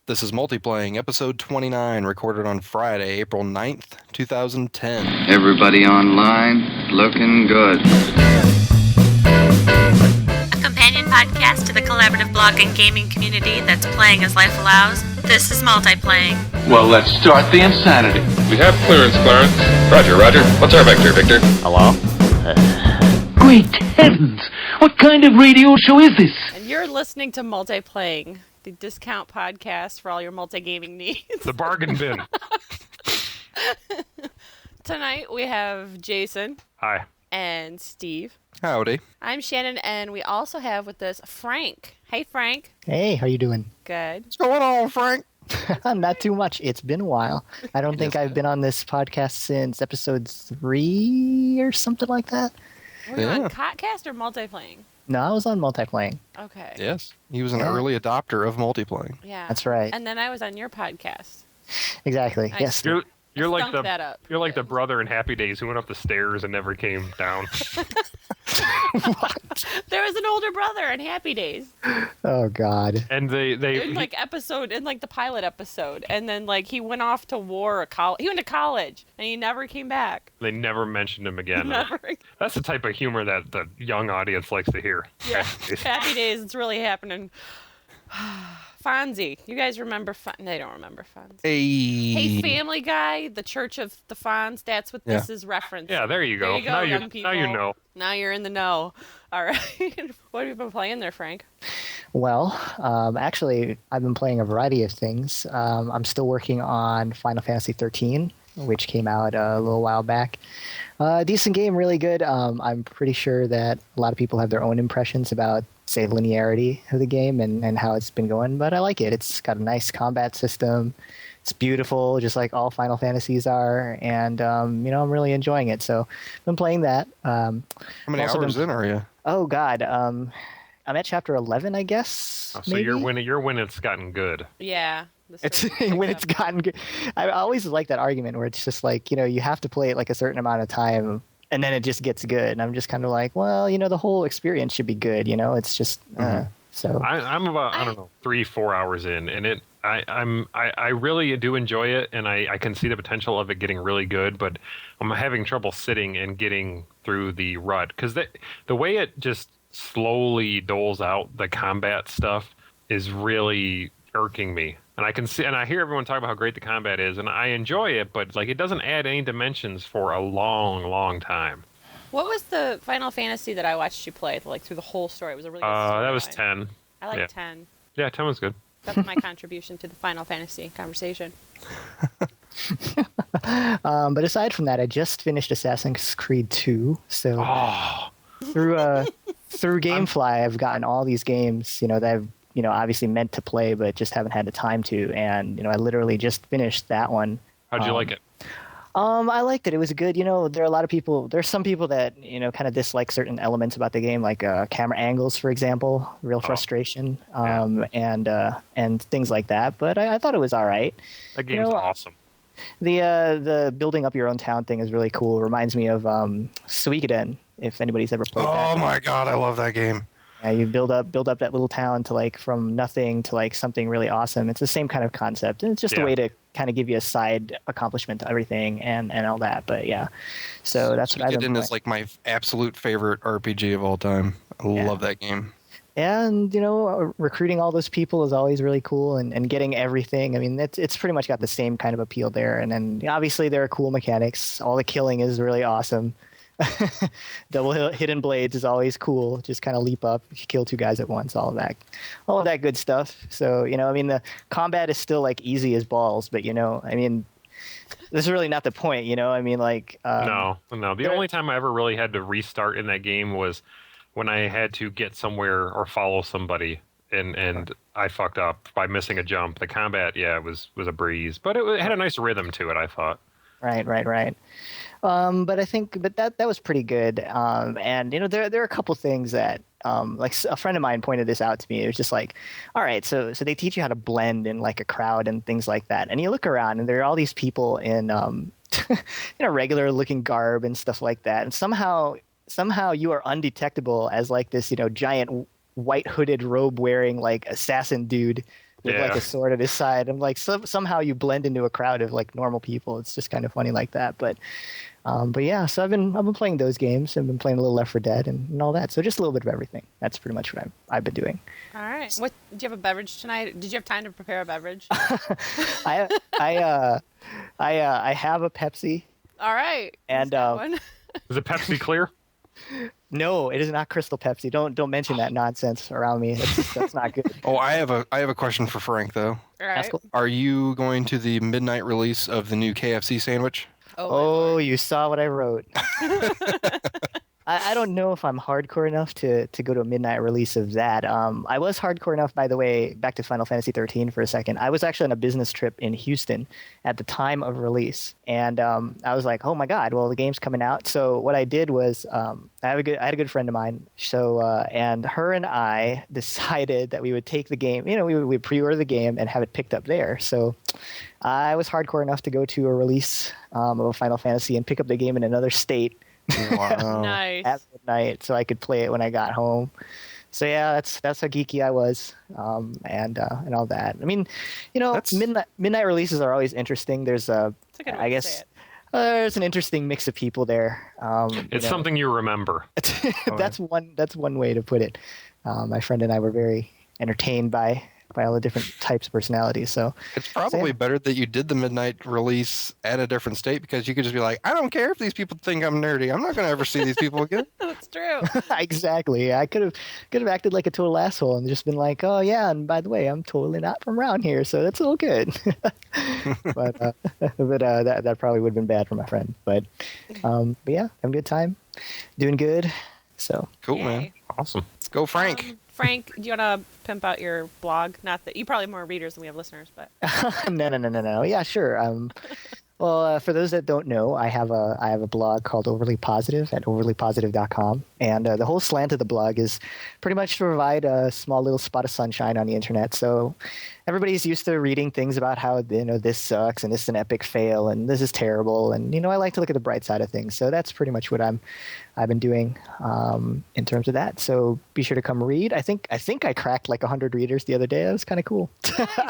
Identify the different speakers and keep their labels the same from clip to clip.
Speaker 1: This is Multiplaying, episode 29, recorded on Friday, April 9th, 2010.
Speaker 2: Everybody online, looking good.
Speaker 3: A companion podcast to the collaborative blog and gaming community that's playing as life allows. This is Multiplaying.
Speaker 4: Well, let's start the insanity.
Speaker 5: We have clearance, Clarence. Roger. What's our vector, Victor?
Speaker 6: Hello?
Speaker 4: Great heavens! What kind of radio show is this?
Speaker 7: And you're listening to Multiplaying, the discount podcast for all your multi-gaming needs.
Speaker 5: The bargain bin.
Speaker 7: Tonight we have Jason.
Speaker 5: Hi.
Speaker 7: And Steve.
Speaker 1: Howdy.
Speaker 7: I'm Shannon, and we also have with us Frank. Hey, Frank.
Speaker 6: Hey, how you doing?
Speaker 7: Good.
Speaker 1: What's going on, Frank?
Speaker 6: Not too much. It's been a while. I don't think I've been on this podcast since episode 3 or something like that.
Speaker 7: Were you on Cotcast or Multiplaying?
Speaker 6: No, I was on Multiplaying.
Speaker 7: Okay.
Speaker 1: Yes. He was an early adopter of Multiplaying.
Speaker 7: Yeah.
Speaker 6: That's right.
Speaker 7: And then I was on your podcast.
Speaker 6: Exactly.
Speaker 7: I
Speaker 6: Yes.
Speaker 5: You're like
Speaker 7: stunk that up.
Speaker 5: You're like the brother in Happy Days who went up the stairs and never came down.
Speaker 6: What?
Speaker 7: There was an older brother in Happy Days.
Speaker 6: Oh God.
Speaker 5: And
Speaker 7: In the pilot episode, and then he went off to war he went to college and he never came back.
Speaker 5: they never mentioned him again.
Speaker 7: Never.
Speaker 5: That's the type of humor that the young audience likes to hear.
Speaker 7: Yeah. Happy Days, it's really happening. Fonzie. You guys remember They don't remember Fonzie. Hey, Family Guy, the Church of the Fonz. That's what this is referencing.
Speaker 5: Yeah, there you go.
Speaker 7: There you go,
Speaker 5: now
Speaker 7: young people.
Speaker 5: Now you know.
Speaker 7: Now you're in the know. All right. What have you been playing there, Frank?
Speaker 6: Well, actually, I've been playing a variety of things. I'm still working on Final Fantasy 13, which came out a little while back. Decent game, really good. I'm pretty sure that a lot of people have their own impressions about, say, linearity of the game and how it's been going, but I like it. It's got a nice combat system. It's beautiful, just like all Final Fantasies are, and I'm really enjoying it. So I've been playing that.
Speaker 1: How many hours in are you?
Speaker 6: Oh God, I'm at chapter 11, I guess.
Speaker 5: Oh, so
Speaker 6: maybe?
Speaker 5: you're when it's gotten good.
Speaker 7: Yeah.
Speaker 6: It's when it's gotten good. I always like that argument where it's just like, you have to play it like a certain amount of time and then it just gets good. And I'm just kind of like, well, the whole experience should be good. It's just, so.
Speaker 5: I'm about, I don't know, 3-4 hours in, and I really do enjoy it, and I can see the potential of it getting really good, but I'm having trouble sitting and getting through the rut, because the way it just slowly doles out the combat stuff is really irking me. And I can see, and I hear everyone talk about how great the combat is, and I enjoy it, but it doesn't add any dimensions for a long, long time.
Speaker 7: What was the Final Fantasy that I watched you play through the whole story? It was a really good story.
Speaker 5: That was 10.
Speaker 7: I like 10.
Speaker 5: Yeah, 10 was good.
Speaker 7: That's my contribution to the Final Fantasy conversation.
Speaker 6: But aside from that, I just finished Assassin's Creed 2. So through GameFly, I've gotten all these games, that I've obviously meant to play, but just haven't had the time to. And, I literally just finished that one.
Speaker 5: How'd you like it?
Speaker 6: I liked it. It was good. There are a lot of people, there's some people that, kind of dislike certain elements about the game, like camera angles, for example, real frustration, and things like that. But I thought it was all right.
Speaker 5: That game's awesome.
Speaker 6: The building up your own town thing is really cool. It reminds me of Suikoden, if anybody's ever played that.
Speaker 1: Oh my God, I love that game.
Speaker 6: Yeah, you build up that little town to from nothing to something really awesome. It's the same kind of concept, and it's just a way to kind of give you a side accomplishment to everything and all that. But yeah, so that's what I've been playing.
Speaker 1: Is my absolute favorite RPG of all time. I love that game.
Speaker 6: And recruiting all those people is always really cool, and getting everything. I mean, it's pretty much got the same kind of appeal there. And then obviously there are cool mechanics. All the killing is really awesome. Double hidden blades is always cool. Just kind of leap up, kill 2 guys at once. All of that good stuff. So the combat is still easy as balls, but this is really not the point. No.
Speaker 5: The only time I ever really had to restart in that game was when I had to get somewhere or follow somebody, and I fucked up by missing a jump. The combat, was a breeze, but it had a nice rhythm to it, I thought.
Speaker 6: Right. But I think that was pretty good. And there are a couple things that a friend of mine pointed this out to me. It was just all right, so they teach you how to blend in a crowd and things like that. And you look around and there are all these people in regular looking garb and stuff like that. And somehow you are undetectable as this giant white hooded robe wearing assassin dude with like a sword at his side. I'm like, somehow you blend into a crowd of like normal people. It's just kind of funny like that. But yeah, so I've been playing those games. I've been playing a little Left 4 Dead and all that. So just a little bit of everything. That's pretty much what I've been doing.
Speaker 7: All right. What did you have a beverage tonight? Did you have time to prepare a beverage?
Speaker 6: I have a Pepsi.
Speaker 7: All right.
Speaker 6: And
Speaker 5: Is it Pepsi Clear?
Speaker 6: No, it is not Crystal Pepsi. Don't mention that nonsense around me. That's not good.
Speaker 1: Oh, I have a question for Frank though.
Speaker 7: All right.
Speaker 6: Cool.
Speaker 1: Are you going to the midnight release of the new KFC sandwich?
Speaker 6: Oh, you saw what I wrote. I don't know if I'm hardcore enough to go to a midnight release of that. I was hardcore enough, by the way, back to Final Fantasy 13 for a second. I was actually on a business trip in Houston at the time of release. And I was like, oh my God, well, the game's coming out. So what I did was I had a good friend of mine. So and her and I decided that we would take the game, we would pre-order the game and have it picked up there. So I was hardcore enough to go to a release of a Final Fantasy and pick up the game in another state.
Speaker 1: Wow.
Speaker 7: Nice.
Speaker 6: At midnight, so I could play it when I got home. So yeah, that's how geeky I was, and all that. I mean, midnight releases are always interesting. There's there's an interesting mix of people there.
Speaker 5: It's something you remember.
Speaker 6: That's one way to put it. My friend and I were very entertained by all the different types of personalities. So
Speaker 1: it's probably better that you did the midnight release at a different state, because you could just be like, I don't care if these people think I'm nerdy. I'm not going to ever see these people again.
Speaker 7: That's true.
Speaker 6: Exactly. I could have acted like a total asshole and just been like, oh yeah, and by the way, I'm totally not from around here, so that's all good. but that probably would have been bad for my friend. But yeah, having a good time, doing good. So
Speaker 1: cool,
Speaker 7: Yay.
Speaker 1: man.
Speaker 5: Awesome.
Speaker 1: Let's go, Frank.
Speaker 7: Frank, do you want to pimp out your blog? Not that you probably have more readers than we have listeners, but
Speaker 6: no. Yeah, sure. Well, for those that don't know, I have a blog called Overly Positive at overlypositive.com, and the whole slant of the blog is pretty much to provide a small little spot of sunshine on the internet. So everybody's used to reading things about how this sucks and this is an epic fail and this is terrible, and I like to look at the bright side of things. So that's pretty much what I've been doing in terms of that. So be sure to come read. I think I cracked like 100 readers the other day. That was kind of cool.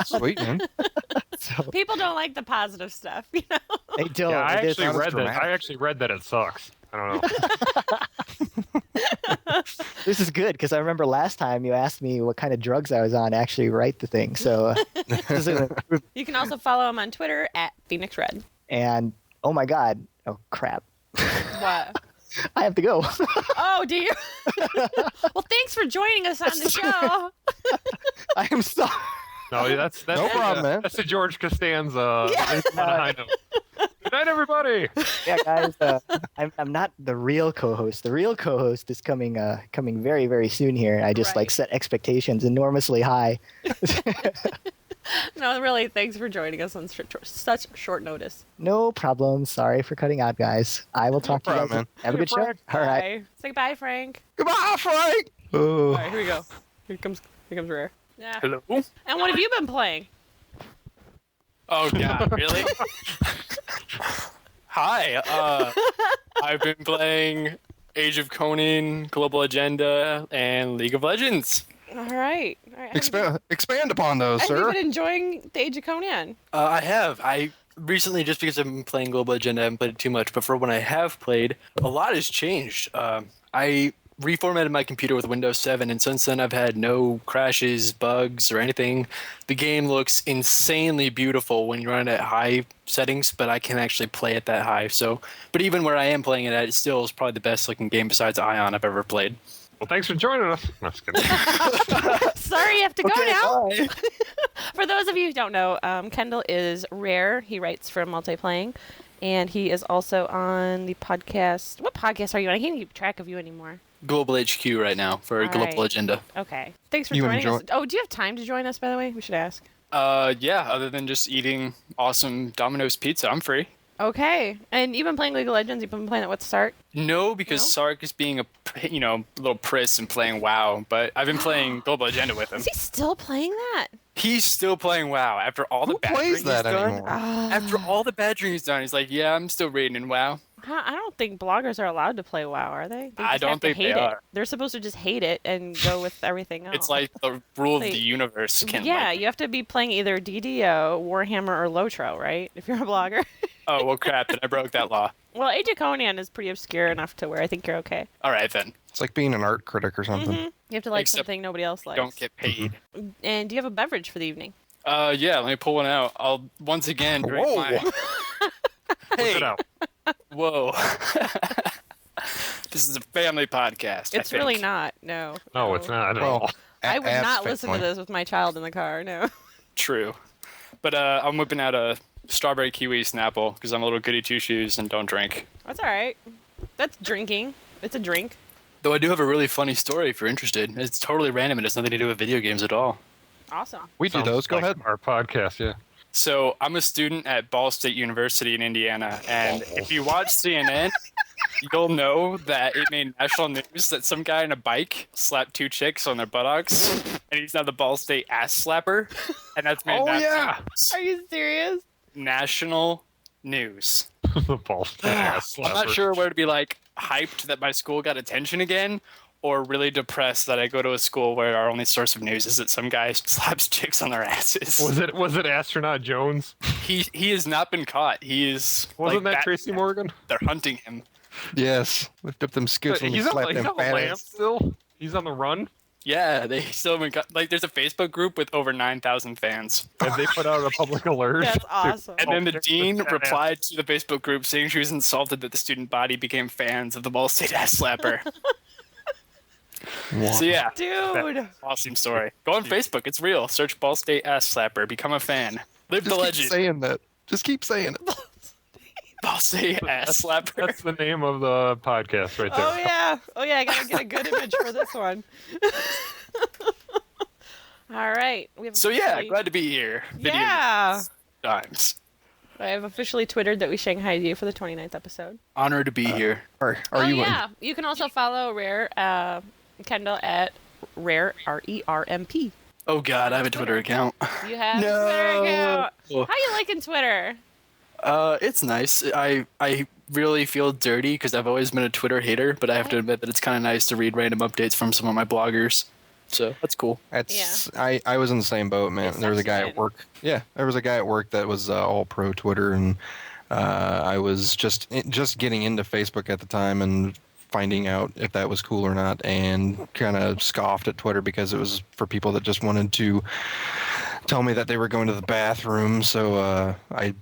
Speaker 1: Sweet, man.
Speaker 7: people don't like the positive stuff,
Speaker 6: They don't.
Speaker 5: Yeah, I
Speaker 6: It is-
Speaker 5: actually read that it sucks. I don't know.
Speaker 6: This is good because I remember last time you asked me what kind of drugs I was on to actually write the thing. So,
Speaker 7: You can also follow him on Twitter at Phoenix Red.
Speaker 6: and oh my God, oh crap,
Speaker 7: What?
Speaker 6: I have to go.
Speaker 7: Oh, do you? Well, thanks for joining us on the show.
Speaker 6: I am sorry.
Speaker 5: No, that's
Speaker 1: No problem, man.
Speaker 5: That's the George Costanza. Good night, everybody.
Speaker 6: Yeah, guys, I'm not the real co-host. The real co-host is coming very, very soon here. I just
Speaker 7: Right.
Speaker 6: set expectations enormously high.
Speaker 7: No, really, thanks for joining us on such short notice.
Speaker 6: No problem. Sorry for cutting out, guys. I will talk to you guys.
Speaker 1: problem, man.
Speaker 6: Have a good show. All right.
Speaker 7: Bye. Say bye, Frank.
Speaker 1: Goodbye, Frank.
Speaker 7: All right, here we go. Here comes Rare. Yeah.
Speaker 8: Hello?
Speaker 7: And what have you been playing?
Speaker 8: Oh, God, really? Hi. I've been playing Age of Conan, Global Agenda, and League of Legends.
Speaker 7: All right.
Speaker 1: Expand upon those,
Speaker 7: Have you
Speaker 1: sir.
Speaker 7: been enjoying the Age of Conan?
Speaker 8: I have. I recently, just because I've been playing Global Agenda, I haven't played it too much, but for when I have played, a lot has changed. I reformatted my computer with Windows 7, and since then I've had no crashes, bugs, or anything. The game looks insanely beautiful when you run it at high settings, but I can't actually play it that high. So, but even where I am playing it at, it still is probably the best looking game besides Ion I've ever played.
Speaker 5: Well, thanks for joining us. No, just kidding.
Speaker 7: Sorry, you have to go now.
Speaker 6: Bye.
Speaker 7: For those of you who don't know, Kendal is Rare. He writes for Multiplaying, and he is also on the podcast. What podcast are you on? I can't keep track of you anymore.
Speaker 8: Global HQ right now for
Speaker 7: All
Speaker 8: Global
Speaker 7: right.
Speaker 8: Agenda.
Speaker 7: Okay. Thanks for
Speaker 1: You
Speaker 7: joining
Speaker 1: enjoy-
Speaker 7: us. Oh, do you have time to join us, by the way? We should ask.
Speaker 8: Yeah, other than just eating awesome Domino's pizza, I'm free.
Speaker 7: Okay. And you've been playing League of Legends? You've been playing it with Sark?
Speaker 8: No, because
Speaker 7: No?
Speaker 8: Sark is being a little priss and playing WoW, but I've been playing Global Agenda with him.
Speaker 7: Is he still playing that?
Speaker 8: He's still playing WoW after all the
Speaker 1: Who
Speaker 8: badgering
Speaker 1: plays
Speaker 8: he's
Speaker 1: that
Speaker 8: done.
Speaker 1: anymore?
Speaker 8: After all the badgering he's done, he's like, yeah, I'm still raiding in WoW.
Speaker 7: I don't think bloggers are allowed to play WoW, are they? They
Speaker 9: I
Speaker 7: just
Speaker 9: don't
Speaker 7: have to
Speaker 9: think they
Speaker 7: hate it.
Speaker 9: are.
Speaker 7: They're supposed to just hate it and go with everything else.
Speaker 9: It's like the rule of
Speaker 7: Like,
Speaker 9: the universe.
Speaker 7: yeah, you have to be playing either DDO, Warhammer, or Lotro, right? If you're a blogger.
Speaker 9: Oh, well, crap, then I broke that law.
Speaker 7: Well, Age of Conan is pretty obscure enough to where I think you're okay.
Speaker 9: All right, then.
Speaker 1: It's like being an art critic or something.
Speaker 7: You have to like
Speaker 9: Except
Speaker 7: something nobody else likes.
Speaker 9: Don't get paid.
Speaker 7: And do you have a beverage for the evening?
Speaker 9: Yeah, let me pull one out. I'll once again drink
Speaker 1: Whoa.
Speaker 9: my...
Speaker 5: Put it out.
Speaker 9: Whoa. This is a family podcast.
Speaker 7: It's really not. No.
Speaker 5: No, it's not at all.
Speaker 7: I would
Speaker 1: Abs
Speaker 7: not listen to
Speaker 1: family.
Speaker 7: this with my child in the car. No.
Speaker 9: True. But I'm whipping out a strawberry kiwi Snapple because I'm a little goody two-shoes and don't drink.
Speaker 7: That's all right. That's drinking. It's a drink.
Speaker 8: Though I do have a really funny story if you're interested. It's totally random. It has nothing to do with video games at all.
Speaker 7: Awesome.
Speaker 1: We do
Speaker 5: Sounds
Speaker 1: those. Go
Speaker 5: like
Speaker 1: ahead.
Speaker 5: Our podcast, yeah.
Speaker 9: So I'm a student at Ball State University in Indiana, and if you watch CNN, you'll know that it made national news that some guy on a bike slapped 2 chicks on their buttocks, and he's now the Ball State ass slapper, and that's made
Speaker 7: Are you serious?
Speaker 9: national news.
Speaker 5: The ball ass
Speaker 9: I'm not
Speaker 5: slapper.
Speaker 9: sure where to be like hyped that my school got attention again, or really depressed that I go to a school where our only source of news is that some guy slaps chicks on their asses.
Speaker 5: Was it Astronaut Jones?
Speaker 9: He has not been caught. He is
Speaker 5: Wasn't
Speaker 9: like
Speaker 5: that Tracy Morgan?
Speaker 9: They're hunting him.
Speaker 1: Yes. Lift up them scoots and
Speaker 5: He's on,
Speaker 1: slap
Speaker 5: he's
Speaker 1: them
Speaker 5: on the
Speaker 1: fat
Speaker 5: lam
Speaker 1: ass.
Speaker 5: still. He's on the run.
Speaker 9: Yeah, they still haven't got, like, there's a Facebook group with over 9,000 fans.
Speaker 5: And they put out a public alert.
Speaker 7: That's awesome.
Speaker 9: And then the
Speaker 5: Oh,
Speaker 9: dean
Speaker 5: fat ass.
Speaker 9: replied to the Facebook group saying she was insulted that the student body became fans of the Ball State ass slapper. So yeah,
Speaker 7: Dude.
Speaker 9: awesome story. Go on Facebook, it's real. Search Ball State ass slapper, become a fan. Live the
Speaker 1: Just keep
Speaker 9: legend.
Speaker 1: saying that. Just keep saying it.
Speaker 9: Ball State ass slapper.
Speaker 5: That's the name of the podcast right there.
Speaker 7: Oh yeah. Oh yeah. I gotta get a good image for this one. All right. We have
Speaker 9: So yeah,
Speaker 7: officially-
Speaker 9: glad to be here. Video
Speaker 7: Yeah.
Speaker 9: times.
Speaker 7: I have officially twittered that we shanghaied you for the 29th episode.
Speaker 8: Honor to be here.
Speaker 1: Are
Speaker 7: Oh
Speaker 1: you
Speaker 7: yeah. You can also follow Rare Kendal at Rare RERMP.
Speaker 8: Oh God, I have a Twitter account.
Speaker 7: You have
Speaker 8: No.
Speaker 7: a Twitter account. How you liking Twitter?
Speaker 8: It's nice. I really feel dirty because I've always been a Twitter hater, but I have to admit that it's kind of nice to read random updates from some of my bloggers. So that's cool.
Speaker 1: That's I was in the same boat, man.
Speaker 7: It's
Speaker 1: There was a
Speaker 7: such
Speaker 1: guy
Speaker 7: good.
Speaker 1: at work. Yeah, there was a guy at work that was all pro Twitter, and I was just getting into Facebook at the time and finding out if that was cool or not, and kind of scoffed at Twitter because it was for people that just wanted to tell me that they were going to the bathroom. So I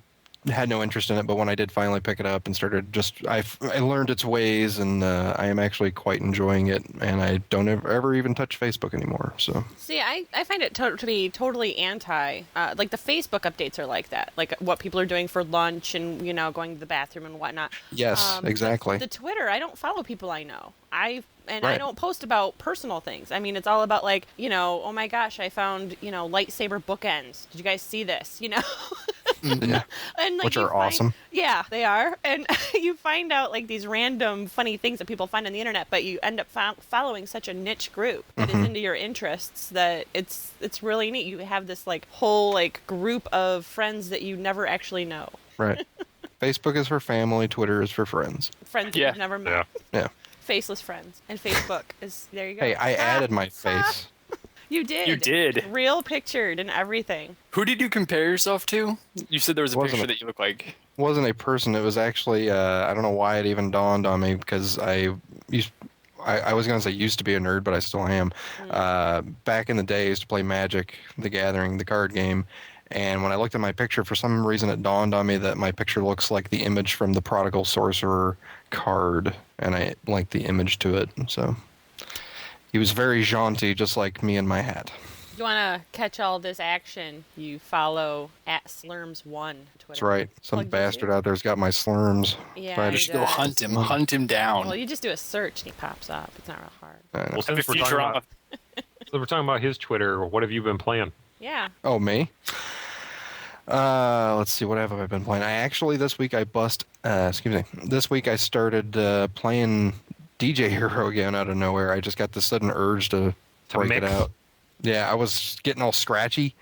Speaker 1: had no interest in it, but when I did finally pick it up and started I learned its ways, and I am actually quite enjoying it, and I don't ever even touch Facebook anymore. So
Speaker 7: See, I find it to be totally anti. Like the Facebook updates are like that, like what people are doing for lunch and going to the bathroom and whatnot.
Speaker 1: yes, exactly.
Speaker 7: The Twitter, I don't follow people I know. I
Speaker 1: Right.
Speaker 7: don't post about personal things. I mean, it's all about like, oh my gosh, I found, lightsaber bookends. Did you guys see this?
Speaker 1: Yeah.
Speaker 7: And, like,
Speaker 1: Which
Speaker 7: you
Speaker 1: are awesome.
Speaker 7: Yeah, they are. And you find out like these random funny things that people find on the internet, but you end up following such a niche group that is into your interests that it's really neat. You have this like whole like group of friends that you never actually know.
Speaker 1: Right. Facebook is for family. Twitter is for friends.
Speaker 7: Friends that
Speaker 9: Yeah.
Speaker 7: you've never met.
Speaker 5: Yeah.
Speaker 1: Yeah.
Speaker 7: Faceless friends. And Facebook is, there you go.
Speaker 1: Hey, I added my face.
Speaker 7: You did.
Speaker 9: You did.
Speaker 7: Real pictured and everything.
Speaker 9: Who did you compare yourself to? You said there was a
Speaker 1: Wasn't
Speaker 9: picture
Speaker 1: it?
Speaker 9: that you look like.
Speaker 1: Wasn't a person. It was actually I don't know why it even dawned on me, because I was going to say used to be a nerd, but I still am. Back in the day, I used to play Magic: The Gathering, the card game. And when I looked at my picture, for some reason it dawned on me that my picture looks like the image from the Prodigal Sorcerer card, and I liked the image to it. So he was very jaunty, just like me and my hat.
Speaker 7: You want to catch all this action, you follow @Slurms1 Twitter.
Speaker 1: That's right. Some
Speaker 7: Plug
Speaker 1: bastard
Speaker 7: you.
Speaker 1: out there's got my slurms.
Speaker 7: Yeah,
Speaker 1: Trying
Speaker 7: he
Speaker 1: to
Speaker 8: Just go
Speaker 7: does.
Speaker 8: hunt him. Hunt him down.
Speaker 7: Well, you just do a search and he pops up. It's not real hard.
Speaker 1: I know.
Speaker 5: Well, since
Speaker 9: The
Speaker 5: we're, talking
Speaker 9: Futurama.
Speaker 5: about, so we're talking about his Twitter, what have you been playing?
Speaker 7: Yeah.
Speaker 1: Oh, me? Let's see, what have I been playing? This week This week I started playing DJ Hero again out of nowhere. I just got this sudden urge to break it
Speaker 5: mix.
Speaker 1: out. Yeah, I was getting all scratchy,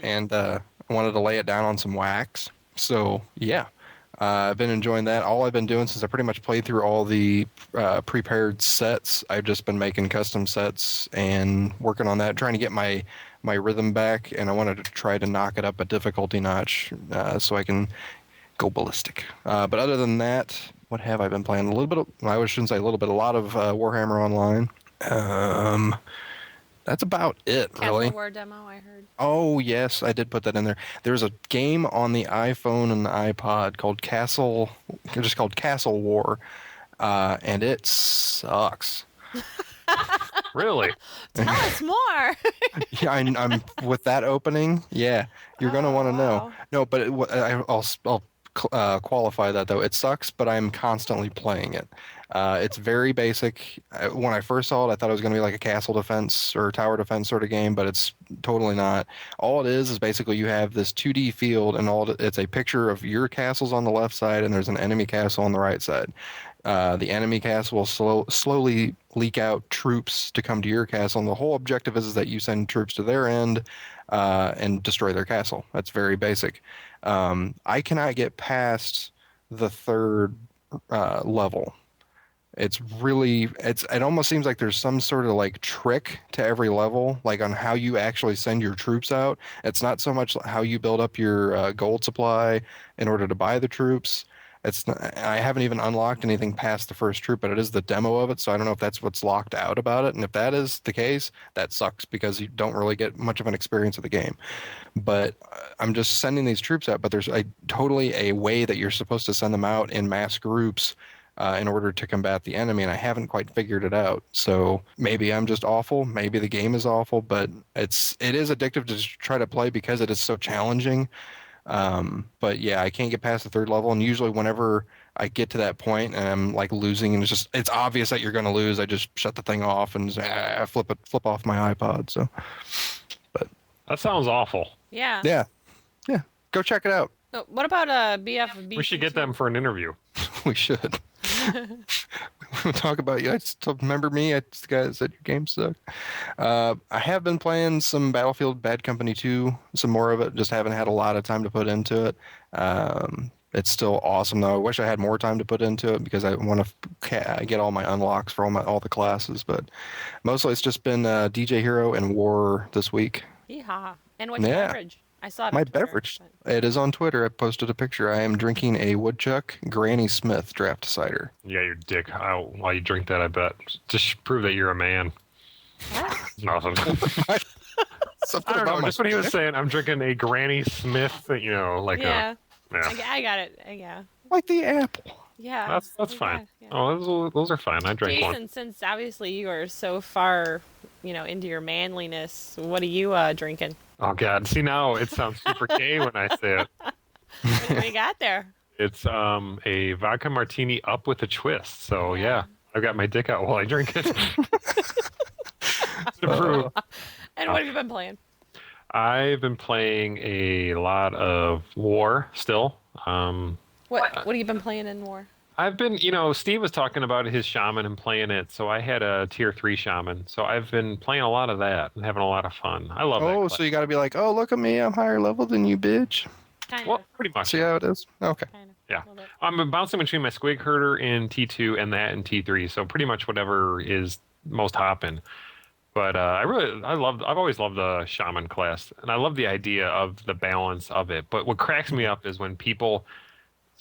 Speaker 1: and I wanted to lay it down on some wax. So, yeah. I've been enjoying that. All I've been doing since I pretty much played through all the prepared sets, I've just been making custom sets and working on that, trying to get my rhythm back, and I wanted to try to knock it up a difficulty notch so I can go ballistic. But other than that, what have I been playing? A little bit shouldn't say a little bit, a lot of Warhammer Online. That's about it, really.
Speaker 7: War demo, I heard.
Speaker 1: Oh, yes, I did put that in there. There's a game on the iPhone and the iPod called Castle War, and it sucks.
Speaker 5: Really?
Speaker 7: Tell us more.
Speaker 1: Yeah, I'm with that opening. Yeah, you're gonna want to know. No, but I'll qualify that though. It sucks, but I'm constantly playing it. It's very basic. When I first saw it, I thought it was going to be like a castle defense or tower defense sort of game, but it's totally not. All it is basically you have this 2D field, and it's a picture of your castles on the left side, and there's an enemy castle on the right side. The enemy castle will slowly leak out troops to come to your castle, and the whole objective is that you send troops to their end and destroy their castle. That's very basic. I cannot get past the third level. It almost seems like there's some sort of like trick to every level, like on how you actually send your troops out. It's not so much how you build up your gold supply in order to buy the troops. I haven't even unlocked anything past the first troop, but it is the demo of it, so I don't know if that's what's locked out about it. And if that is the case, that sucks because you don't really get much of an experience of the game. But I'm just sending these troops out, but there's totally a way that you're supposed to send them out in mass groups in order to combat the enemy, and I haven't quite figured it out. So maybe I'm just awful, maybe the game is awful, but it is addictive to try to play because it is so challenging. But yeah, I can't get past the third level, and usually whenever I get to that point and I'm like losing and it's obvious that you're going to lose, I just shut the thing off and flip off my iPod. So, but
Speaker 5: that sounds awful.
Speaker 7: Yeah.
Speaker 1: Yeah. Go check it out.
Speaker 7: What about BF?
Speaker 5: We should get them for an interview.
Speaker 1: We should. We'll talk about you. Remember me? I the guy that said your game sucked. I have been playing some Battlefield Bad Company 2, some more of it. Just haven't had a lot of time to put into it. It's still awesome though. I wish I had more time to put into it because I want to get all my unlocks for all the classes. But mostly it's just been DJ Hero and War this week.
Speaker 7: Yeehaw! And what's your beverage? I saw it.
Speaker 1: My beverage. It is on Twitter. I posted a picture. I am drinking a Woodchuck Granny Smith draft cider.
Speaker 5: Yeah, your dick out while you drink that, I bet. Just prove that you're a man. Nothing. I don't know. Just what he was saying. I'm drinking a Granny Smith, like
Speaker 7: yeah. I got it. Yeah.
Speaker 1: Like the apple.
Speaker 7: Yeah.
Speaker 5: That's fine. Yeah. Oh, those are fine. I drank one.
Speaker 7: Jason, since obviously you are so far, into your manliness, what are you drinking?
Speaker 5: Oh, God. See, now it sounds super gay when I say it.
Speaker 7: What do you got there?
Speaker 5: It's a vodka martini up with a twist. So, yeah, I've got my dick out while I drink it. To prove.
Speaker 7: And what have you been playing?
Speaker 5: I've been playing a lot of War still.
Speaker 7: What have you been playing in War?
Speaker 5: I've been, Steve was talking about his shaman and playing it, so I had a tier 3 shaman. So I've been playing a lot of that and having a lot of fun. I love that.
Speaker 1: Oh, so you got to be like, oh, look at me, I'm higher level than you, bitch.
Speaker 7: Kind of.
Speaker 5: Well, pretty much.
Speaker 1: See how it is? Okay.
Speaker 7: Kind of.
Speaker 5: Yeah. I'm bouncing between my Squig Herder in T2 and that in T3, so pretty much whatever is most hopping. But I've always loved the shaman class, and I love the idea of the balance of it. But what cracks me up is when people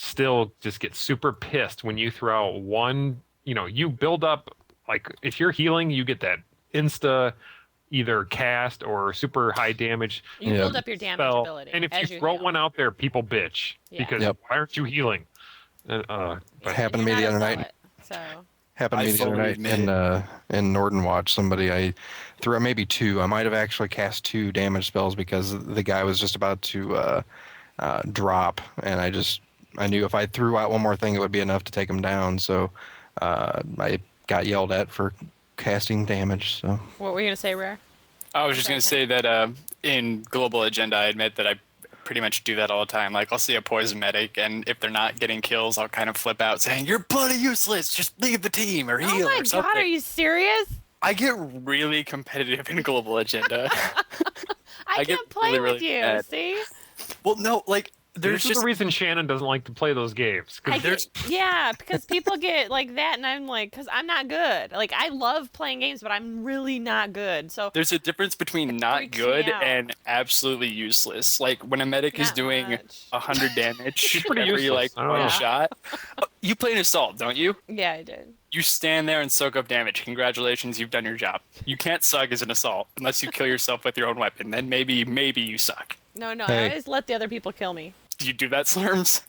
Speaker 5: still just get super pissed when you throw out one, you build up, like if you're healing, you get that insta either cast or super high damage.
Speaker 7: You build up your damage
Speaker 5: spell,
Speaker 7: ability.
Speaker 5: and if you throw one out there, people bitch because why aren't you healing?
Speaker 1: It happened to me the other night. Happened to me the other night in Norden Watch. Somebody I threw out maybe 2. I might have actually cast 2 damage spells because the guy was just about to drop, and I knew if I threw out one more thing, it would be enough to take him down. So I got yelled at for casting damage. So
Speaker 7: what were you gonna say, Rare?
Speaker 9: I was just gonna say that in Global Agenda, I admit that I pretty much do that all the time. Like I'll see a poison medic, and if they're not getting kills, I'll kind of flip out saying, "You're bloody useless. Just leave the team or heal or something."
Speaker 7: Oh my God, are you serious?
Speaker 9: I get really competitive in Global Agenda.
Speaker 7: I can't play with you. Bad. See?
Speaker 9: Well, no, like
Speaker 8: there's
Speaker 5: This is
Speaker 8: just
Speaker 5: the reason Shannon doesn't like to play those games. 'Cause
Speaker 7: Yeah, because people get like that, and I'm like, because I'm not good. Like, I love playing games, but I'm really not good. So
Speaker 9: There's a difference between not
Speaker 7: freaks me
Speaker 9: good
Speaker 7: out.
Speaker 9: and absolutely useless. Like when a medic is
Speaker 7: Not
Speaker 9: doing
Speaker 7: much.
Speaker 9: 100 damage
Speaker 5: pretty
Speaker 9: every
Speaker 5: useless.
Speaker 9: like
Speaker 5: I don't
Speaker 9: one
Speaker 5: know.
Speaker 9: shot. You play an assault, don't you?
Speaker 7: yeah, I did.
Speaker 9: You stand there and soak up damage. Congratulations, you've done your job. You can't suck as an assault unless you kill yourself with your own weapon. Then maybe you suck.
Speaker 7: No,
Speaker 1: Hey.
Speaker 7: I just let the other people kill me.
Speaker 9: Do you do that, Slurms?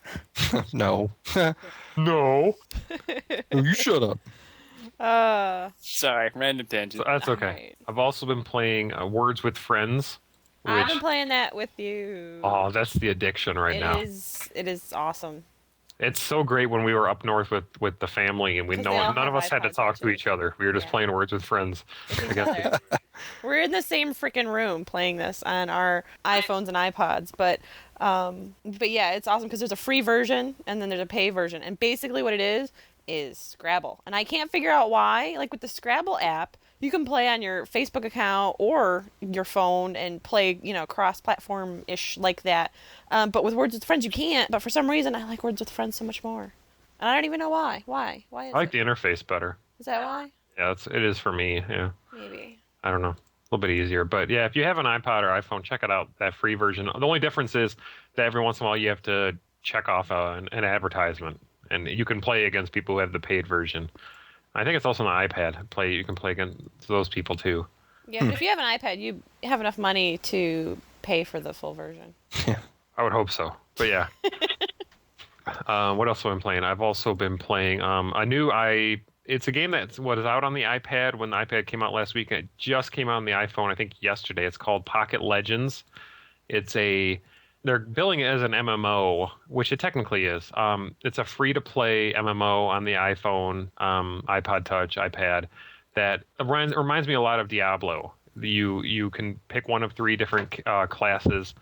Speaker 1: No.
Speaker 5: No.
Speaker 1: You shut up.
Speaker 9: Sorry, random tangent.
Speaker 5: That's okay.
Speaker 7: Alright.
Speaker 5: I've also been playing Words with Friends.
Speaker 7: I've
Speaker 5: Which,
Speaker 7: been playing that with you.
Speaker 5: oh, that's the addiction right now.
Speaker 7: It is awesome.
Speaker 5: It's so great when we were up north with the family and
Speaker 7: 'Cause they all
Speaker 5: none of
Speaker 7: have
Speaker 5: us had to
Speaker 7: iPods,
Speaker 5: talk to
Speaker 7: actually.
Speaker 5: each other. We were just
Speaker 7: Yeah.
Speaker 5: playing Words with Friends.
Speaker 7: With each other. We're in the same freaking room playing this on our iPhones and iPods, but yeah, it's awesome because there's a free version and then there's a pay version, and basically what it is Scrabble, and I can't figure out why. Like with the Scrabble app, you can play on your Facebook account or your phone and play, cross-platform ish like that. But with Words with Friends, you can't. But for some reason, I like Words with Friends so much more, and I don't even know why. Why? Why is
Speaker 5: I like
Speaker 7: it?
Speaker 5: the interface better.
Speaker 7: Is that why?
Speaker 5: Yeah, it is for me. Yeah.
Speaker 7: Maybe.
Speaker 5: I don't know. A little bit easier. But yeah, if you have an iPod or iPhone, check it out, that free version. The only difference is that every once in a while you have to check off an advertisement. And you can play against people who have the paid version. I think it's also on the iPad. You can play against those people too.
Speaker 7: Yeah, but if you have an iPad, you have enough money to pay for the full version.
Speaker 5: I would hope so. But yeah. What else have I been playing? I've also been playing it's a game that was out on the iPad when the iPad came out last week, and it just came out on the iPhone, I think, yesterday. It's called Pocket Legends. They're billing it as an MMO, which it technically is. It's a free-to-play MMO on the iPhone, iPod Touch, iPad, that reminds me a lot of Diablo. You can pick one of 3 different classes,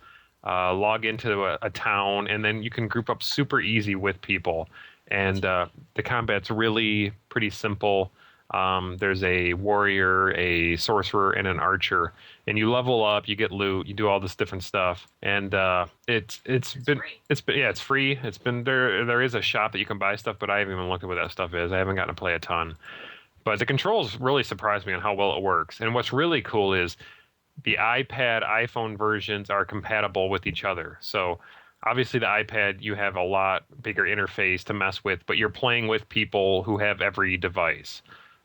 Speaker 5: log into a town, and then you can group up super easy with people. And the combat's really pretty simple. There's a warrior, a sorcerer, and an archer, and you level up, you get loot, you do all this different stuff, and it's free. It's been there is a shop that you can buy stuff, but I haven't even looked at what that stuff is. I haven't gotten to play a ton, but the controls really surprised me on how well it works. And what's really cool is the iPad, iPhone versions are compatible with each other. So obviously the iPad, you have a lot bigger interface to mess with, but you're playing with people who have every device.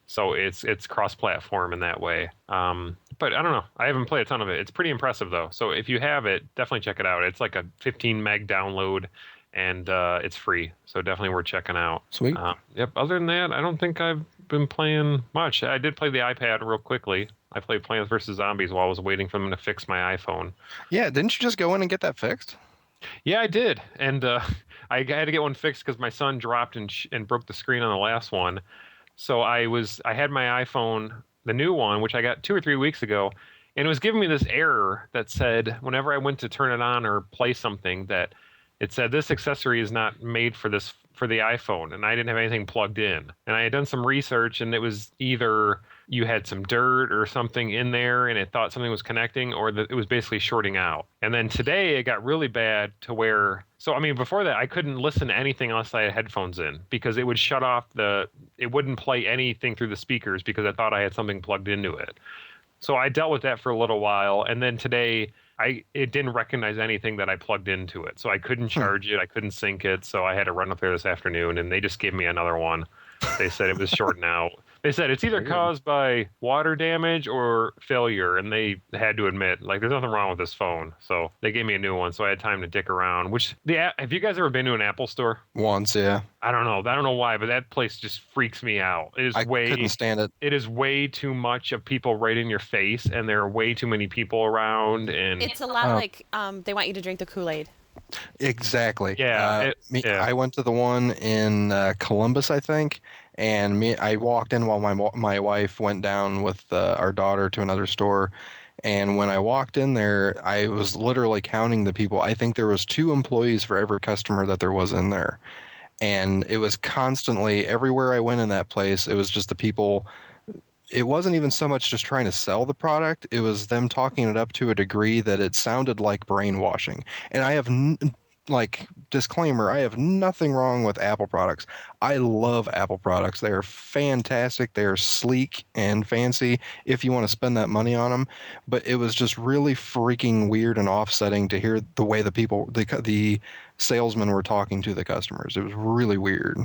Speaker 5: So it's cross-platform in that way. But I don't know. I haven't played a ton of it. It's pretty impressive, though. So if you have it, definitely check it out. It's like a 15 meg download, and it's free. So definitely worth checking out.
Speaker 1: Sweet.
Speaker 5: Yep. Other than that, I don't think I've been playing much. I did play the iPad real quickly. I played Plants vs. Zombies while I was waiting for them to fix my iPhone.
Speaker 1: Yeah, didn't you just go in and get that fixed?
Speaker 5: Yeah, I did. And I had to get one fixed because my son dropped and broke the screen on the last one. So I had my iPhone, the new one, which I got 2 or 3 weeks ago, and it was giving me this error that said whenever I went to turn it on or play something, that it said this accessory is not made for the iPhone, and I didn't have anything plugged in. And I had done some research, and it was either you had some dirt or something in there and it thought something was connecting, or that it was basically shorting out. And then today it got really bad to where, so I mean, before that I couldn't listen to anything unless I had headphones in, because it would shut off it wouldn't play anything through the speakers because I thought I had something plugged into it. So I dealt with that for a little while, and then today it didn't recognize anything that I plugged into it. So I couldn't charge it, I couldn't sync it, so I had to run up there this afternoon, and they just gave me another one. They said it was shorting out. They said it's either caused by water damage or failure, and they had to admit, like, there's nothing wrong with this phone. So they gave me a new one, so I had time to dick around. Have you guys ever been to an Apple store?
Speaker 1: Once, yeah.
Speaker 5: I don't know why, but that place just freaks me out.
Speaker 1: I couldn't stand it.
Speaker 5: It is way too much of people right in your face, and there are way too many people around. And
Speaker 7: It's a lot like they want you to drink the Kool-Aid.
Speaker 1: Exactly.
Speaker 5: Yeah,
Speaker 1: I went to the one in Columbus, I think, and I walked in while my wife went down with our daughter to another store. And when I walked in there, I was literally counting the people. I think there was 2 employees for every customer that there was in there. And it was constantly, everywhere I went in that place, it was just the people. It wasn't even so much just trying to sell the product. It was them talking it up to a degree that it sounded like brainwashing. And I have like, disclaimer, I have nothing wrong with Apple products. I love Apple products. They are fantastic. They are sleek and fancy if you want to spend that money on them. But it was just really freaking weird and offsetting to hear the way the salesmen were talking to the customers. It was really weird.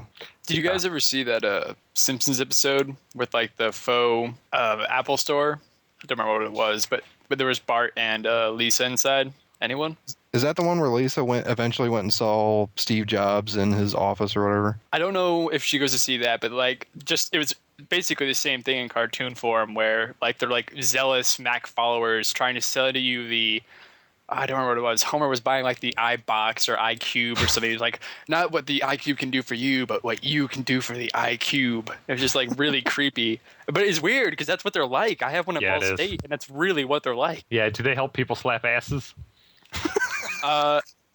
Speaker 9: Did you guys ever see that Simpsons episode with like the faux Apple store? I don't remember what it was, but there was Bart and Lisa inside. Anyone?
Speaker 1: Is that the one where Lisa eventually went and saw Steve Jobs in his office or whatever?
Speaker 9: I don't know if she goes to see that, but like, just it was basically the same thing in cartoon form, where like they're like zealous Mac followers trying to sell to you the. I don't remember what it was. Homer was buying like the iBox or iCube or something. He was like, not what the iCube can do for you, but what you can do for the iCube. It was just like really creepy. But it's weird because that's what they're like. I have one at Ball State, and that's really what they're like.
Speaker 5: Yeah, do they help people slap asses?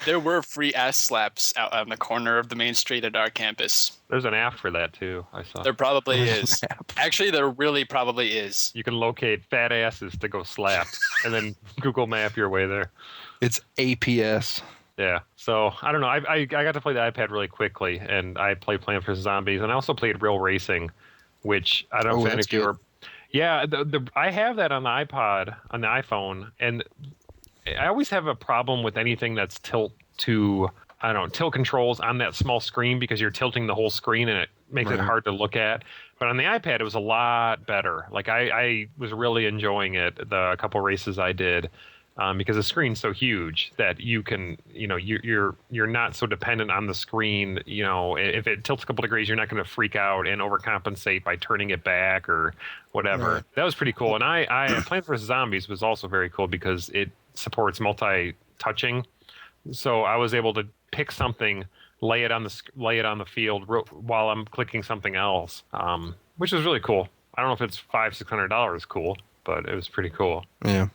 Speaker 9: There were free ass slaps out on the corner of the main street at our campus.
Speaker 5: There's an app for that too, I saw.
Speaker 9: There probably is. Actually, there really probably is.
Speaker 5: You can locate fat asses to go slap and then Google Map your way there.
Speaker 1: It's APS.
Speaker 5: Yeah. So, I don't know. I got to play the iPad really quickly, and I played Plants vs. Zombies, and I also played Real Racing, which I don't know if you were... Yeah, I have that on the iPod, on the iPhone, and I always have a problem with anything that's tilt controls on that small screen because you're tilting the whole screen and it makes it hard to look at. But on the iPad, it was a lot better. Like I was really enjoying it, the couple races I did, because the screen's so huge that you can, you're not so dependent on the screen. If it tilts a couple degrees, you're not going to freak out and overcompensate by turning it back or whatever. Right. That was pretty cool. And I Plants vs. Zombies was also very cool because it supports multi-touching, so I was able to pick something, lay it on the field while I'm clicking something else, which was really cool. I don't know if it's $500-$600 cool, but it was pretty cool.
Speaker 1: Yeah.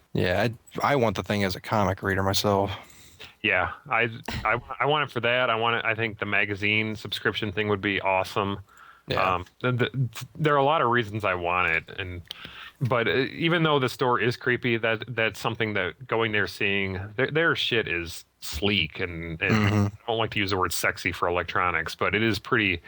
Speaker 1: I want the thing as a comic reader myself.
Speaker 5: Yeah, I want it for that. I think the magazine subscription thing would be awesome. Yeah. There are a lot of reasons I want it, but even though the store is creepy, that's something that going there seeing their shit is sleek and I don't like to use the word sexy for electronics, but it is pretty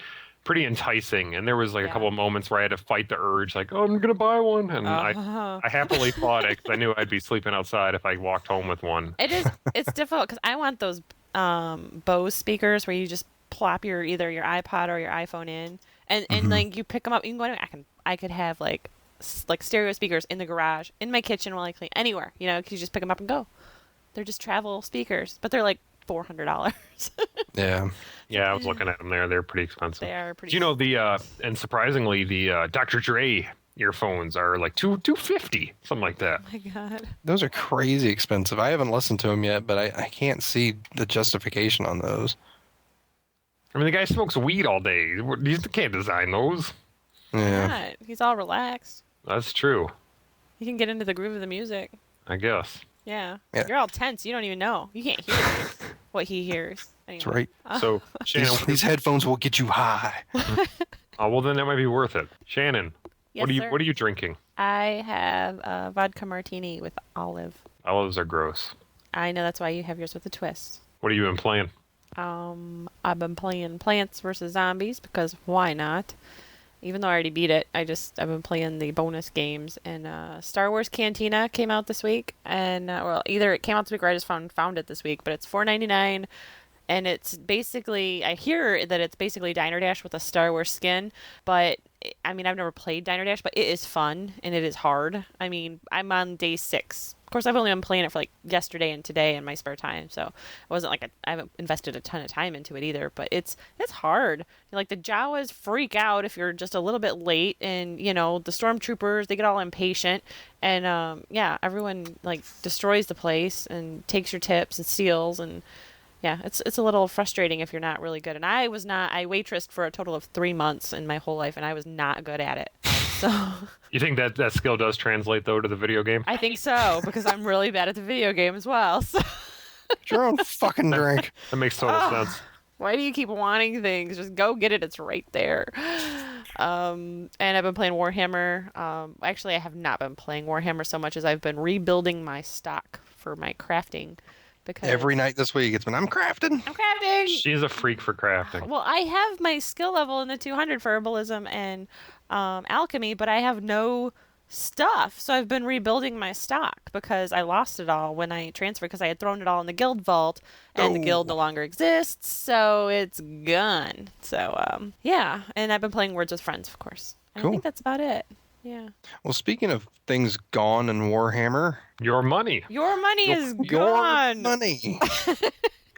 Speaker 5: enticing. And there was like a couple of moments where I had to fight the urge, like, oh, I'm gonna buy one, and I happily fought it because I knew I'd be sleeping outside if I walked home with one.
Speaker 7: It's difficult because I want those Bose speakers where you just plop either your iPod or your iPhone in, and like you pick them up. You can go anywhere. I could have like stereo speakers in the garage, in my kitchen while I clean, anywhere. Because you just pick them up and go. They're just travel speakers, but they're like $400.
Speaker 1: Yeah.
Speaker 5: Yeah, I was looking at them there. They're pretty expensive.
Speaker 7: They are pretty.
Speaker 5: Do you know and surprisingly, the Dr. Dre earphones are like $250, something like that.
Speaker 7: Oh my God. Those
Speaker 1: are crazy expensive. I haven't listened to them yet, but I can't see the justification on those.
Speaker 5: I mean, the guy smokes weed all day. You can't design those.
Speaker 1: Yeah.
Speaker 7: He's all relaxed.
Speaker 5: That's true.
Speaker 7: You can get into the groove of the music.
Speaker 5: I guess.
Speaker 7: Yeah. You're all tense. You don't even know. You can't hear what he hears. Anyway.
Speaker 1: That's right.
Speaker 5: So, Shannon,
Speaker 1: these headphones will get you high.
Speaker 5: Oh, well, then that might be worth it. Shannon,
Speaker 7: yes,
Speaker 5: what are you drinking?
Speaker 7: I have a vodka martini with olive.
Speaker 5: Olives are gross.
Speaker 7: I know, that's why you have yours with a twist.
Speaker 5: What have you been playing?
Speaker 7: I've been playing Plants vs. Zombies because why not? Even though I already beat it, I've been playing the bonus games. And Star Wars Cantina came out this week, and either it came out this week or I just found it this week. But it's $4.99, and it's basically, I hear that it's basically Diner Dash with a Star Wars skin. But I mean, I've never played Diner Dash, but it is fun and it is hard. I mean, I'm on day 6. Of course, I've only been playing it for like yesterday and today in my spare time, so it wasn't like I haven't invested a ton of time into it either. But it's hard. Like the Jawas freak out if you're just a little bit late, and the stormtroopers, they get all impatient, and everyone like destroys the place and takes your tips and steals, and yeah, it's a little frustrating if you're not really good. And I waitressed for a total of 3 months in my whole life, and I was not good at it. So.
Speaker 5: You think that skill does translate though to the video game?
Speaker 7: I think so, because I'm really bad at the video game as well. So.
Speaker 1: Get your own fucking drink.
Speaker 5: That makes total sense.
Speaker 7: Why do you keep wanting things? Just go get it. It's right there. And I've been playing Warhammer. Actually, I have not been playing Warhammer so much as I've been rebuilding my stock for my crafting because
Speaker 1: Every night this week, it's been, I'm crafting.
Speaker 7: I'm crafting.
Speaker 5: She's a freak for crafting.
Speaker 7: Well, I have my skill level in the 200 for herbalism and alchemy, but I have no stuff. So I've been rebuilding my stock because I lost it all when I transferred because I had thrown it all in the guild vault and the guild no longer exists. So it's gone. So, yeah. And I've been playing Words with Friends, of course. And I
Speaker 1: Cool.
Speaker 7: think that's about it. Yeah.
Speaker 1: Well, speaking of things gone in Warhammer,
Speaker 5: Your money.
Speaker 7: Your money is
Speaker 1: your
Speaker 7: gone.
Speaker 1: money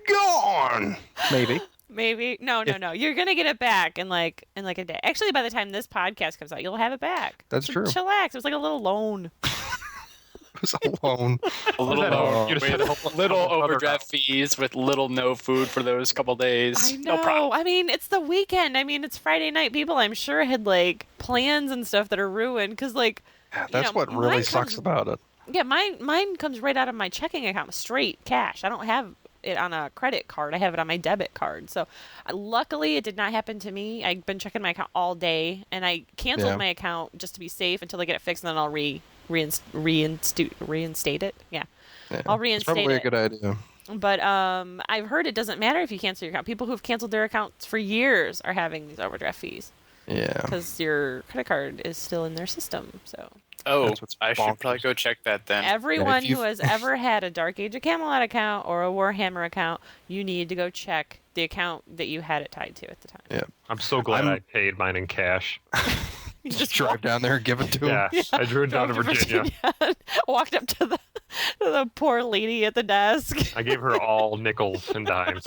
Speaker 1: gone. Maybe.
Speaker 7: Maybe. No. You're going to get it back in like a day. Actually, by the time this podcast comes out, you'll have it back.
Speaker 1: That's
Speaker 7: So
Speaker 1: true.
Speaker 7: Chillax. It was like a little loan.
Speaker 1: It was alone.
Speaker 9: A little
Speaker 5: Oh, you just had to
Speaker 9: with
Speaker 5: help-
Speaker 9: little
Speaker 5: help a brother
Speaker 9: overdraft
Speaker 5: out.
Speaker 9: fees with little no food for those couple days.
Speaker 7: I know.
Speaker 9: No problem.
Speaker 7: I mean, it's the weekend. I mean, it's Friday night. People, I'm sure, had like plans and stuff that are ruined because, like,
Speaker 1: Yeah,
Speaker 7: you
Speaker 1: that's
Speaker 7: know,
Speaker 1: what really
Speaker 7: mine
Speaker 1: sucks
Speaker 7: comes-
Speaker 1: about it.
Speaker 7: Yeah, mine comes right out of my checking account, straight cash. I don't have it on a credit card. I have it on my debit card. So, luckily, it did not happen to me. I've been checking my account all day, and I canceled
Speaker 1: Yeah.
Speaker 7: my account just to be safe until I get it fixed, and then I'll reinstate it. Yeah,
Speaker 1: Yeah,
Speaker 7: I'll
Speaker 1: it's
Speaker 7: reinstate
Speaker 1: probably
Speaker 7: it.
Speaker 1: a good idea.
Speaker 7: But I've heard it doesn't matter if you cancel your account. People who've canceled their accounts for years are having these overdraft fees
Speaker 1: Yeah.
Speaker 7: because your credit card is still in their system. So
Speaker 9: Oh,
Speaker 1: That's what's
Speaker 9: I should
Speaker 1: bonkers.
Speaker 9: probably go check that then.
Speaker 7: everyone
Speaker 1: you-
Speaker 7: who has ever had a Dark Age of Camelot account or a Warhammer account, you need to go check the account that you had it tied to at the time.
Speaker 1: Yeah.
Speaker 5: I'm so glad
Speaker 1: I'm-
Speaker 5: I paid mine in cash.
Speaker 7: You
Speaker 1: Just drive down there and give it to him.
Speaker 5: Yeah, I drove down to
Speaker 7: drove
Speaker 5: Virginia.
Speaker 7: walked up to the poor lady at the desk.
Speaker 5: I gave her all nickels and dimes.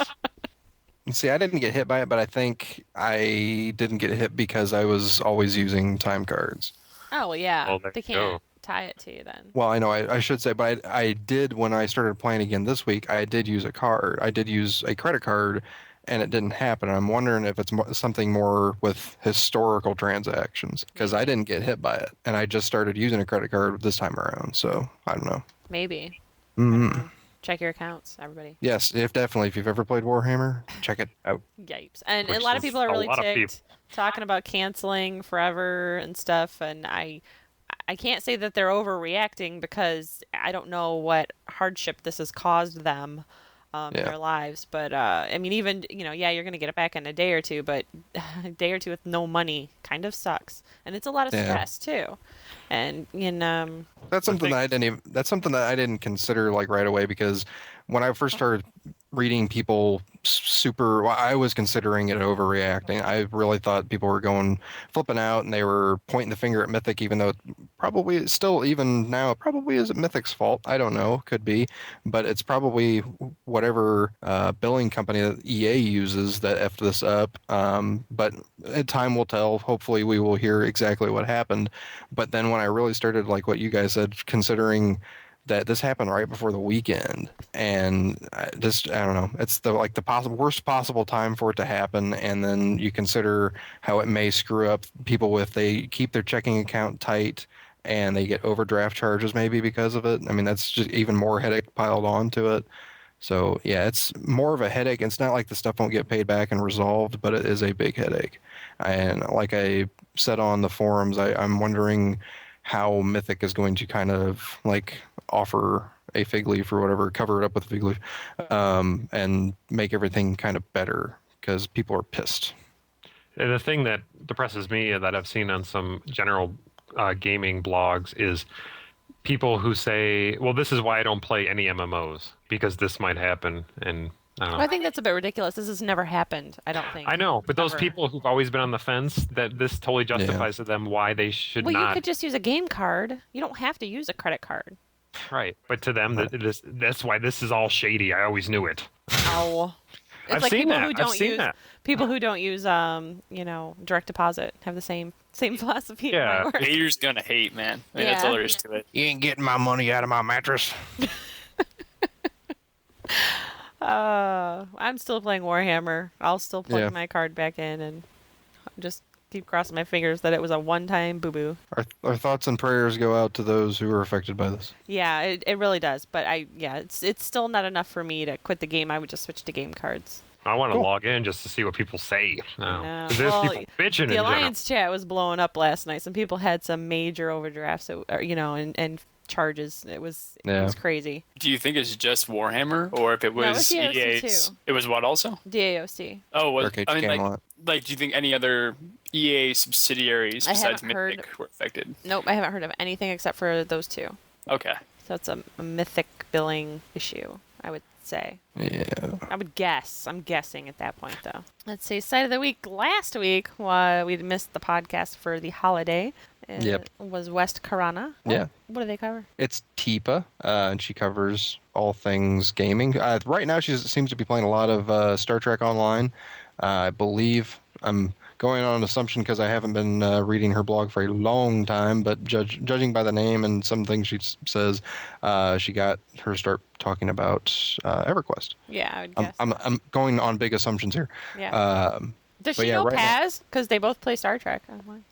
Speaker 1: See, I didn't get hit by it, but I think I didn't get hit because I was always using time cards.
Speaker 7: Oh well, yeah,
Speaker 5: Well, there
Speaker 7: they
Speaker 5: you
Speaker 7: can't
Speaker 5: go.
Speaker 7: tie it to you then.
Speaker 1: Well, I know I should say, but I did when I started playing again this week. I did use a card. I did use a credit card, and it didn't happen. I'm wondering if it's something more with historical transactions because I didn't get hit by it, and I just started using a credit card this time around. So I don't know.
Speaker 7: Maybe.
Speaker 1: Mm.
Speaker 7: Check your accounts, everybody.
Speaker 1: Yes, if you've ever played Warhammer, check it out.
Speaker 7: Yipes. And
Speaker 5: Which
Speaker 7: a lot of
Speaker 5: is
Speaker 7: people are
Speaker 5: a
Speaker 7: really
Speaker 5: lot of
Speaker 7: ticked talking about canceling forever and stuff. And I can't say that they're overreacting because I don't know what hardship this has caused them in
Speaker 1: Yeah.
Speaker 7: their lives. But, I mean, even, yeah, you're going to get it back in a day or two, but a day or two with no money kind of sucks. And it's a lot of
Speaker 1: Yeah.
Speaker 7: stress, too. And,
Speaker 1: That's something that's something that I didn't consider like right away because when I first started reading people I was considering it overreacting. I really thought people were flipping out and they were pointing the finger at Mythic, even though it probably still even now it probably isn't Mythic's fault. I don't know, could be, but it's probably whatever billing company that EA uses that effed this up. But time will tell. Hopefully, we will hear exactly what happened. But then when I really started, like what you guys said, considering that this happened right before the weekend, and I don't know, it's the worst possible time for it to happen. And then you consider how it may screw up people if they keep their checking account tight and they get overdraft charges maybe because of it. I mean, that's just even more headache piled onto it. So yeah, it's more of a headache. It's not like the stuff won't get paid back and resolved, but it is a big headache. And like I said on the forums, I'm wondering how Mythic is going to kind of like offer a fig leaf or whatever, cover it up with a fig leaf, and make everything kind of better because people are pissed.
Speaker 5: And the thing that depresses me that I've seen on some general gaming blogs is people who say, well, this is why I don't play any MMOs, because this might happen. And I don't know.
Speaker 7: I think that's a bit ridiculous. This has never happened, I don't think.
Speaker 5: I know, but those
Speaker 7: Ever.
Speaker 5: people who've always been on the fence, that this totally justifies to them why they should
Speaker 7: Well,
Speaker 5: not.
Speaker 7: you could just use a game card. You don't have to use a credit card.
Speaker 5: Right, but to them, that's why this is all shady. I always knew it.
Speaker 7: Oh. It's
Speaker 5: I've
Speaker 7: like
Speaker 5: seen
Speaker 7: people
Speaker 5: that.
Speaker 7: who
Speaker 5: I've
Speaker 7: don't
Speaker 5: seen
Speaker 7: use
Speaker 5: that.
Speaker 7: people who don't use direct deposit have the same philosophy.
Speaker 5: Yeah.
Speaker 7: at my work.
Speaker 9: Haters gonna hate, man. I mean, that's
Speaker 7: Yeah.
Speaker 9: all there is to it.
Speaker 1: You ain't getting my money out of my mattress.
Speaker 7: I'm still playing Warhammer. I'll still plug
Speaker 1: Yeah.
Speaker 7: my card back in and just keep crossing my fingers that it was a one-time boo-boo.
Speaker 1: Our thoughts and prayers go out to those who are affected by this.
Speaker 7: Yeah, it really does. But it's still not enough for me to quit the game. I would just switch to game cards.
Speaker 5: I want to
Speaker 1: Cool.
Speaker 5: log in just to see what people say. No.
Speaker 7: No.
Speaker 5: 'Cause there's
Speaker 7: Well,
Speaker 5: people bitching in
Speaker 7: The
Speaker 5: general.
Speaker 7: Alliance chat was blowing up last night. Some people had some major overdrafts, and charges. It was
Speaker 1: Yeah.
Speaker 7: crazy.
Speaker 9: Do you think it's just Warhammer, or if it was
Speaker 7: No, it's DAOC
Speaker 9: EA's?
Speaker 7: too.
Speaker 9: It was what also?
Speaker 7: DAOC.
Speaker 9: Oh, well,
Speaker 1: Dark Age
Speaker 9: I mean,
Speaker 1: Camelot.
Speaker 9: like, do you think any other EA subsidiaries
Speaker 7: I
Speaker 9: besides
Speaker 7: haven't heard-
Speaker 9: Mythic were affected?
Speaker 7: Nope, I haven't heard of anything except for those two.
Speaker 9: Okay.
Speaker 7: So it's a Mythic billing issue, I would say.
Speaker 1: Yeah.
Speaker 7: I would guess. I'm guessing at that point, though. Let's see. Site of the week. Last week, we missed the podcast for the holiday.
Speaker 1: Yep.
Speaker 7: Was West Karana.
Speaker 1: Yeah.
Speaker 7: What do they cover?
Speaker 1: It's Tipa, and she covers all things gaming. Right now, she seems to be playing a lot of Star Trek Online. I believe I'm going on an assumption because I haven't been reading her blog for a long time, but judging by the name and some things she says, she got her start talking about EverQuest.
Speaker 7: Yeah, I would guess.
Speaker 1: I'm going on big assumptions here.
Speaker 7: Yeah. Does
Speaker 1: but
Speaker 7: she
Speaker 1: yeah,
Speaker 7: know
Speaker 1: right now-
Speaker 7: Paz? Because they both play Star Trek Online.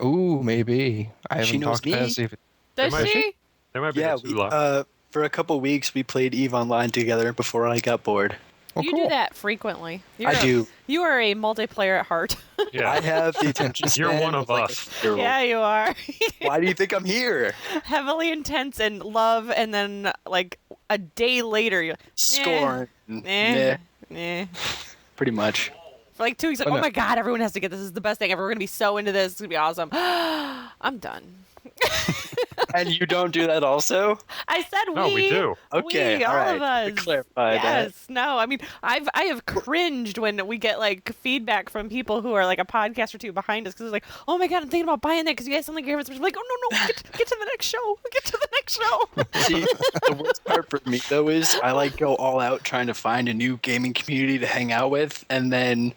Speaker 1: Ooh, maybe. I haven't
Speaker 10: She knows
Speaker 1: talked to
Speaker 10: me.
Speaker 1: Paz. See if
Speaker 7: Does
Speaker 5: might-
Speaker 7: she?
Speaker 5: There might be
Speaker 10: Yeah,
Speaker 5: a Tula.
Speaker 10: for a couple weeks we played EVE Online together before I got bored.
Speaker 1: Oh,
Speaker 7: You
Speaker 1: cool.
Speaker 7: do that frequently.
Speaker 10: I do.
Speaker 7: You are a multiplayer at heart.
Speaker 5: yeah.
Speaker 10: I have the attention
Speaker 5: You're
Speaker 10: span
Speaker 5: one of
Speaker 10: like a
Speaker 5: us.
Speaker 10: 6-year-old.
Speaker 7: Yeah, you are.
Speaker 10: Why do you think I'm here?
Speaker 7: Heavily intense and love, and then like a day later, you're
Speaker 10: Scorn.
Speaker 7: eh,
Speaker 10: Meh,
Speaker 7: eh.
Speaker 10: pretty much.
Speaker 7: For like 2 weeks, like,
Speaker 1: Oh,
Speaker 7: oh
Speaker 1: no.
Speaker 7: my god, everyone has to get this. This is the best thing ever. We're gonna be so into this. It's gonna be awesome. I'm done.
Speaker 10: And you don't do that also?
Speaker 7: I said
Speaker 5: No, we do.
Speaker 10: Okay,
Speaker 7: we,
Speaker 10: all
Speaker 7: all
Speaker 10: right.
Speaker 7: of us.
Speaker 10: To clarify that.
Speaker 7: Yes, no, I mean, I have cringed when we get like feedback from people who are like a podcast or two behind us because it's like, oh my god, I'm thinking about buying that because you guys sound like you're like, oh no, get to the next show, get to the next show.
Speaker 10: See, the worst part for me though is I like go all out trying to find a new gaming community to hang out with, and then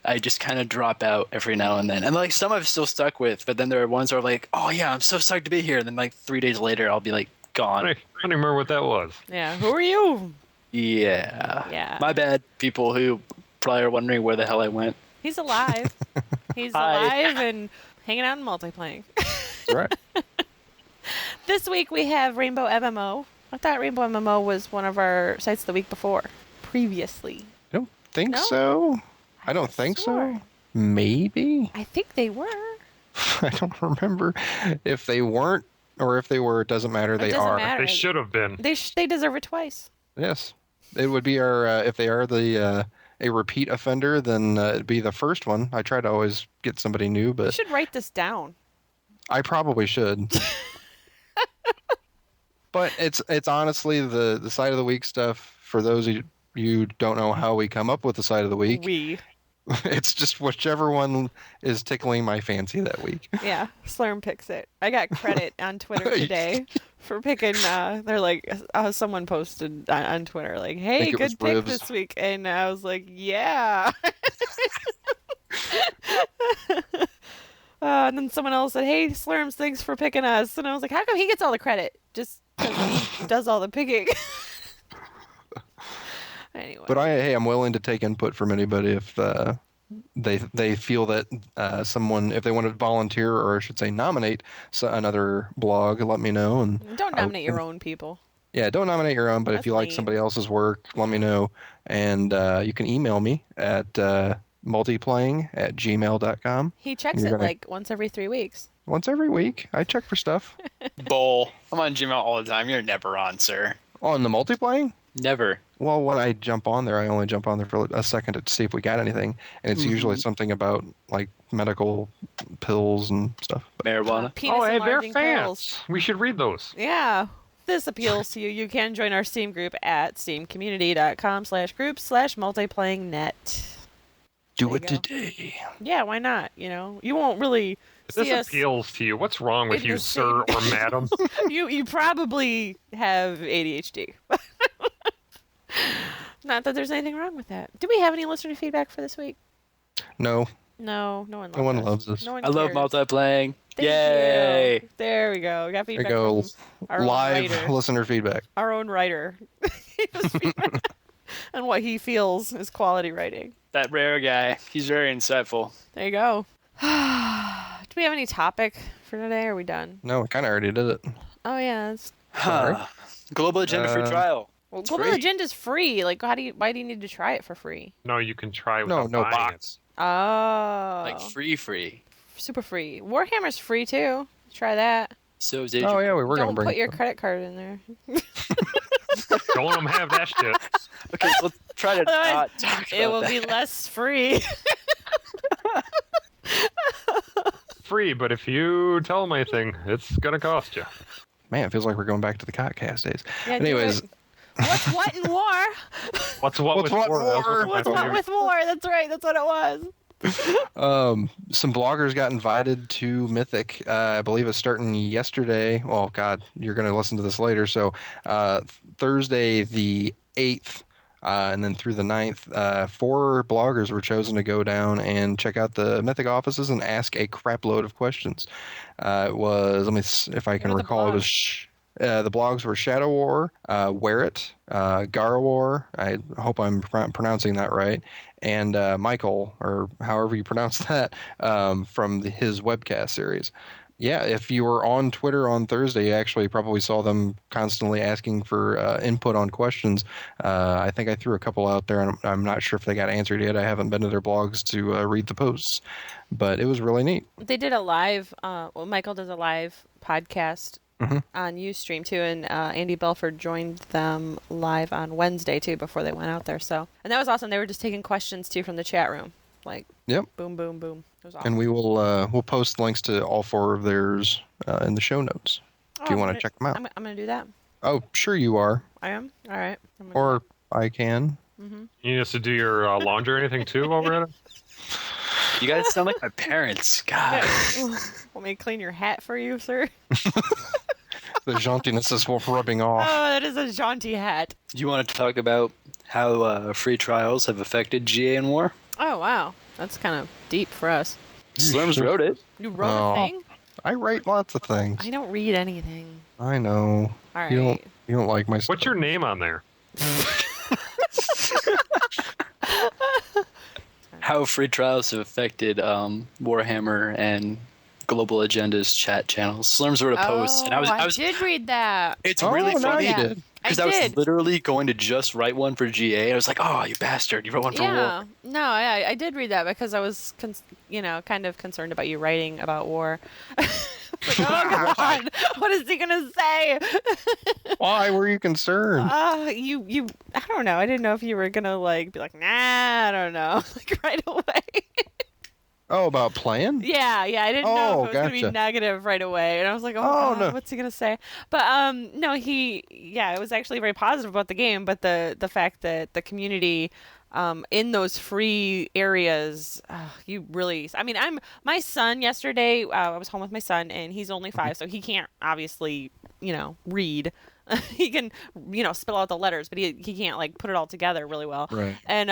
Speaker 10: I just kind of drop out every now and then. And like some I've still stuck with, but then there are ones where I'm like, oh yeah, I'm so psyched to be here. And then like 3 days later, I'll be like
Speaker 5: I
Speaker 10: gone.
Speaker 5: don't even remember what that was.
Speaker 7: Yeah, who are you?
Speaker 10: Yeah.
Speaker 7: Yeah.
Speaker 10: My bad, people who probably are wondering where the hell I went.
Speaker 7: He's alive. He's
Speaker 10: Hi.
Speaker 7: alive and hanging out and multiplaying.
Speaker 1: That's right.
Speaker 7: This week we have Rainbow MMO. I thought Rainbow MMO was one of our sites the week before. Previously.
Speaker 1: I don't think
Speaker 7: No?
Speaker 1: so. I don't think
Speaker 7: swore.
Speaker 1: so. Maybe.
Speaker 7: I think they were.
Speaker 1: I don't remember if they weren't or if they were. It doesn't matter. They
Speaker 7: doesn't
Speaker 1: are.
Speaker 7: matter.
Speaker 5: They should have been.
Speaker 7: They deserve it twice.
Speaker 1: Yes. It would be our if they are the a repeat offender, then it'd be the first one. I try to always get somebody new,
Speaker 7: You
Speaker 1: but
Speaker 7: should write this down.
Speaker 1: I probably should. But it's honestly the side of the week stuff. For those of you don't know how we come up with the side of the week,
Speaker 7: We.
Speaker 1: it's just whichever one is tickling my fancy that week.
Speaker 7: Yeah, Slurm picks it. I got credit on Twitter today for picking. They're like, someone posted on Twitter like, "Hey,
Speaker 1: think it was
Speaker 7: good pick
Speaker 1: ribs.
Speaker 7: this week," and I was like, "Yeah." And then someone else said, "Hey, Slurms, thanks for picking us," and I was like, "How come he gets all the credit? Just because he does all the picking?" Anyway.
Speaker 1: But I'm willing to take input from anybody if they feel that someone, if they want to volunteer or I should say nominate another blog, let me know. And
Speaker 7: Don't nominate your own people.
Speaker 1: Yeah, don't nominate your own, but if
Speaker 7: That's
Speaker 1: you like
Speaker 7: lame.
Speaker 1: somebody else's work, let me know. And you can email me at multiplaying@gmail.com.
Speaker 7: He checks
Speaker 1: You're
Speaker 7: it
Speaker 1: gonna-
Speaker 7: like once every 3 weeks.
Speaker 1: Once every week, I check for stuff.
Speaker 9: Bull. I'm on Gmail all the time. You're never on, sir.
Speaker 1: On the multiplaying?
Speaker 10: Never.
Speaker 1: Well, when I jump on there, I only jump on there for a second to see if we got anything. And it's usually something about like medical pills and stuff.
Speaker 10: Marijuana.
Speaker 7: Penis
Speaker 5: Oh, hey, they're
Speaker 7: enlarging pills.
Speaker 5: fans. We should read those.
Speaker 7: Yeah. If this appeals to you, you can join our Steam group at steamcommunity.com/group/multiplayingnet.
Speaker 1: Do
Speaker 7: There
Speaker 1: it
Speaker 7: you go.
Speaker 1: today.
Speaker 7: Yeah, why not? You know, you won't really
Speaker 5: If
Speaker 7: see
Speaker 5: this
Speaker 7: us.
Speaker 5: appeals to you, what's wrong with
Speaker 7: in
Speaker 5: you,
Speaker 7: the
Speaker 5: sir
Speaker 7: same-
Speaker 5: or madam?
Speaker 7: You probably have ADHD. Not that there's anything wrong with that. Do we have any listener feedback for this week?
Speaker 1: No,
Speaker 7: No, no one loves
Speaker 1: no one
Speaker 7: us.
Speaker 1: loves us.
Speaker 7: No one
Speaker 10: I love
Speaker 7: cares.
Speaker 10: multiplaying.
Speaker 7: Thank
Speaker 10: Yay!
Speaker 7: you. There we go. We got
Speaker 1: There you
Speaker 7: feedback
Speaker 1: go.
Speaker 7: from our own
Speaker 1: Live
Speaker 7: writer.
Speaker 1: listener feedback.
Speaker 7: Our own writer. He was feedback on what he feels is quality writing.
Speaker 9: That rare guy. He's very insightful.
Speaker 7: There you go. Do we have any topic for today? Or are we done?
Speaker 1: No, I kind of already did it.
Speaker 7: Oh yeah. It's,
Speaker 10: Huh. Global Agenda free
Speaker 1: Uh,
Speaker 10: trial.
Speaker 7: well,
Speaker 10: It's
Speaker 7: Global
Speaker 10: free.
Speaker 7: Agenda's free. Like, why do you need to try it for free?
Speaker 5: No, you can try
Speaker 1: No,
Speaker 5: without
Speaker 1: no
Speaker 5: buying
Speaker 1: bots.
Speaker 7: Oh.
Speaker 10: Like free.
Speaker 7: Super free. Warhammer's free too. Try that.
Speaker 8: So did
Speaker 1: Oh
Speaker 8: you.
Speaker 1: yeah, we were going to
Speaker 7: Don't
Speaker 1: bring
Speaker 7: put
Speaker 1: it
Speaker 7: your
Speaker 1: up.
Speaker 7: credit card in there.
Speaker 5: Don't let them have that shit.
Speaker 8: Okay, so let's try to not talk about
Speaker 7: It will
Speaker 8: that.
Speaker 7: be less free.
Speaker 5: Free, but if you tell them anything, it's gonna cost you.
Speaker 1: Man, it feels like we're going back to the Cotcast days.
Speaker 7: Yeah, do
Speaker 1: Anyways,
Speaker 7: it. What's what in war?
Speaker 5: What's what
Speaker 1: What's
Speaker 5: with
Speaker 1: what
Speaker 5: war? That was
Speaker 1: war?
Speaker 5: one of my
Speaker 7: What's what
Speaker 5: favorites.
Speaker 7: with war? That's right. That's what it was.
Speaker 1: some bloggers got invited to Mythic. I believe it's starting yesterday. Well, God, you're going to listen to this later. So Thursday the 8th, and then through the 9th, 4 bloggers were chosen to go down and check out the Mythic offices and ask a crap load of questions. It was, if I can
Speaker 7: What are the
Speaker 1: recall, it was
Speaker 7: blogs?
Speaker 1: the blogs were Shadowwar, Werit, Gaarawarr. I hope I'm pronouncing that right. And Mykiel, or however you pronounce that, from his webcast series. Yeah, if you were on Twitter on Thursday, you actually probably saw them constantly asking for input on questions. I think I threw a couple out there, and I'm not sure if they got answered yet. I haven't been to their blogs to read the posts, but it was really neat.
Speaker 7: They did a live. Mykiel does a live podcast on Ustream too, and Andy Belford joined them live on Wednesday too before they went out there. So, and that was awesome. They were just taking questions too from the chat room, like
Speaker 1: Yep.
Speaker 7: boom, boom, boom. It was awesome.
Speaker 1: And we will we'll post links to all 4 of theirs in the show notes if you want to check them out.
Speaker 7: I'm gonna do that.
Speaker 1: Oh, sure you are.
Speaker 7: I am. All right. I'm gonna
Speaker 1: Or I can.
Speaker 5: You need us to do your laundry or anything too while we're at it?
Speaker 8: You guys sound like my parents. God.
Speaker 7: Want me to clean your hat for you, sir?
Speaker 1: The jauntiness is rubbing
Speaker 7: Oh,
Speaker 1: off.
Speaker 7: that is a jaunty hat.
Speaker 8: Do you want to talk about how free trials have affected GA and War?
Speaker 7: Oh wow, that's kind of deep for us.
Speaker 8: Slurms wrote it.
Speaker 7: You wrote
Speaker 1: Oh.
Speaker 7: a thing?
Speaker 1: I write lots of things.
Speaker 7: I don't read anything.
Speaker 1: I know.
Speaker 7: All right.
Speaker 1: You don't like my stuff.
Speaker 5: What's your name on there?
Speaker 8: How free trials have affected Warhammer and Global Agenda's chat channels. Slurms wrote a post, and I was
Speaker 7: did read that.
Speaker 8: It's
Speaker 1: Oh,
Speaker 8: really
Speaker 1: now
Speaker 8: funny
Speaker 1: you did.
Speaker 8: because
Speaker 7: I
Speaker 8: I was
Speaker 7: did.
Speaker 8: literally going to just write one for GA. I was like, "Oh, you bastard! You wrote one for
Speaker 7: Yeah,
Speaker 8: War."
Speaker 7: no, I did read that because I was, kind of concerned about you writing about war. Like, oh God, what is he gonna say?
Speaker 1: Why were you concerned?
Speaker 7: You, I don't know. I didn't know if you were gonna be like, nah, I don't know, like right away.
Speaker 1: Oh, about playing?
Speaker 7: Yeah, I didn't know if it was gonna be
Speaker 1: gotcha.
Speaker 7: negative right away, and I was like, oh God,
Speaker 1: no.
Speaker 7: what's he gonna say? But no, it was actually very positive about the game, but the fact that the community, in those free areas, you really, my son yesterday, I was home with my son, and he's only 5, so he can't obviously, read. He can, spell out the letters, but he can't put it all together really well.
Speaker 1: Right.
Speaker 7: And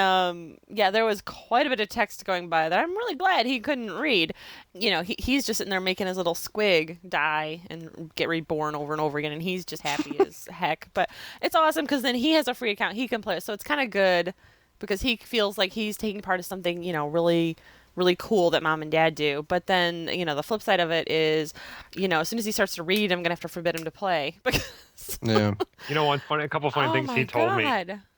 Speaker 7: there was quite a bit of text going by that I'm really glad he couldn't read. He's just sitting there making his little squig die and get reborn over and over again, and he's just happy as heck. But it's awesome because then he has a free account he can play, so it's kind of good because he feels like he's taking part of something really, really cool that mom and dad do. But then, the flip side of it is, as soon as he starts to read, I'm gonna have to forbid him to play because.
Speaker 1: Yeah.
Speaker 5: A couple funny things he told me.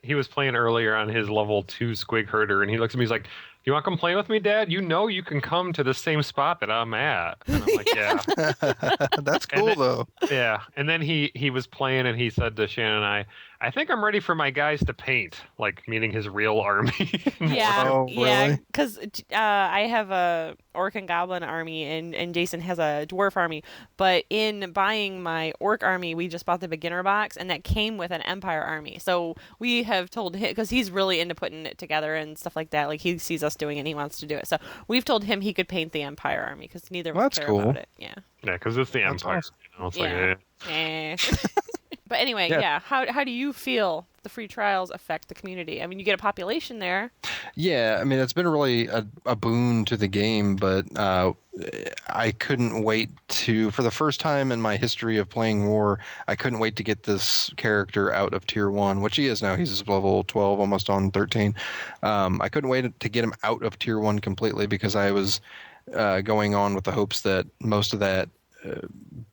Speaker 5: He was playing earlier on his level 2 squig herder, and he looks at me, he's like, "You want to come play with me, Dad? You can come to the same spot that I'm at." And I'm like, "Yeah."
Speaker 1: That's cool, though.
Speaker 5: Yeah. And then he was playing, and he said to Shannon and I think I'm ready for my guys to paint, meaning his real army.
Speaker 7: Yeah,
Speaker 1: Oh,
Speaker 7: yeah,
Speaker 1: really?
Speaker 7: because I have a orc and goblin army, and Jason has a dwarf army. But in buying my orc army, we just bought the beginner box, and that came with an empire army. So we have told him, because he's really into putting it together and stuff like that. Like he sees us doing it, and he wants to do it. So we've told him he could paint the empire army because neither of us
Speaker 1: That's
Speaker 7: care
Speaker 1: cool.
Speaker 7: about it. Yeah.
Speaker 5: Yeah, because it's the
Speaker 1: That's
Speaker 5: Empire.
Speaker 1: awesome.
Speaker 5: It's
Speaker 7: Yeah. But anyway,
Speaker 1: Yeah.
Speaker 7: how do you feel the free trials affect the community? I mean, you get a population there.
Speaker 1: Yeah, it's been really a boon to the game, but I couldn't wait for the first time in my history of playing War, I couldn't wait to get this character out of Tier 1, which he is now. He's level 12, almost on 13. I couldn't wait to get him out of Tier 1 completely because I was going on with the hopes that most of that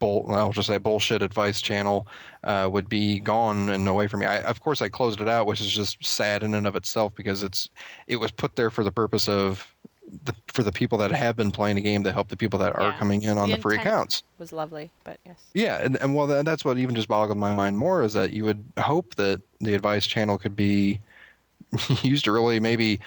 Speaker 1: I'll just say bullshit advice channel would be gone and away from me. Of course, I closed it out, which is just sad in and of itself because it was put there for the purpose of for the people that have been playing the game to help the people that are
Speaker 7: Yeah.
Speaker 1: coming in on the free
Speaker 7: intent
Speaker 1: accounts.
Speaker 7: was lovely, but yes.
Speaker 1: Yeah, and well, that's what even just boggled my mind more, is that you would hope that the advice channel could be used to really maybe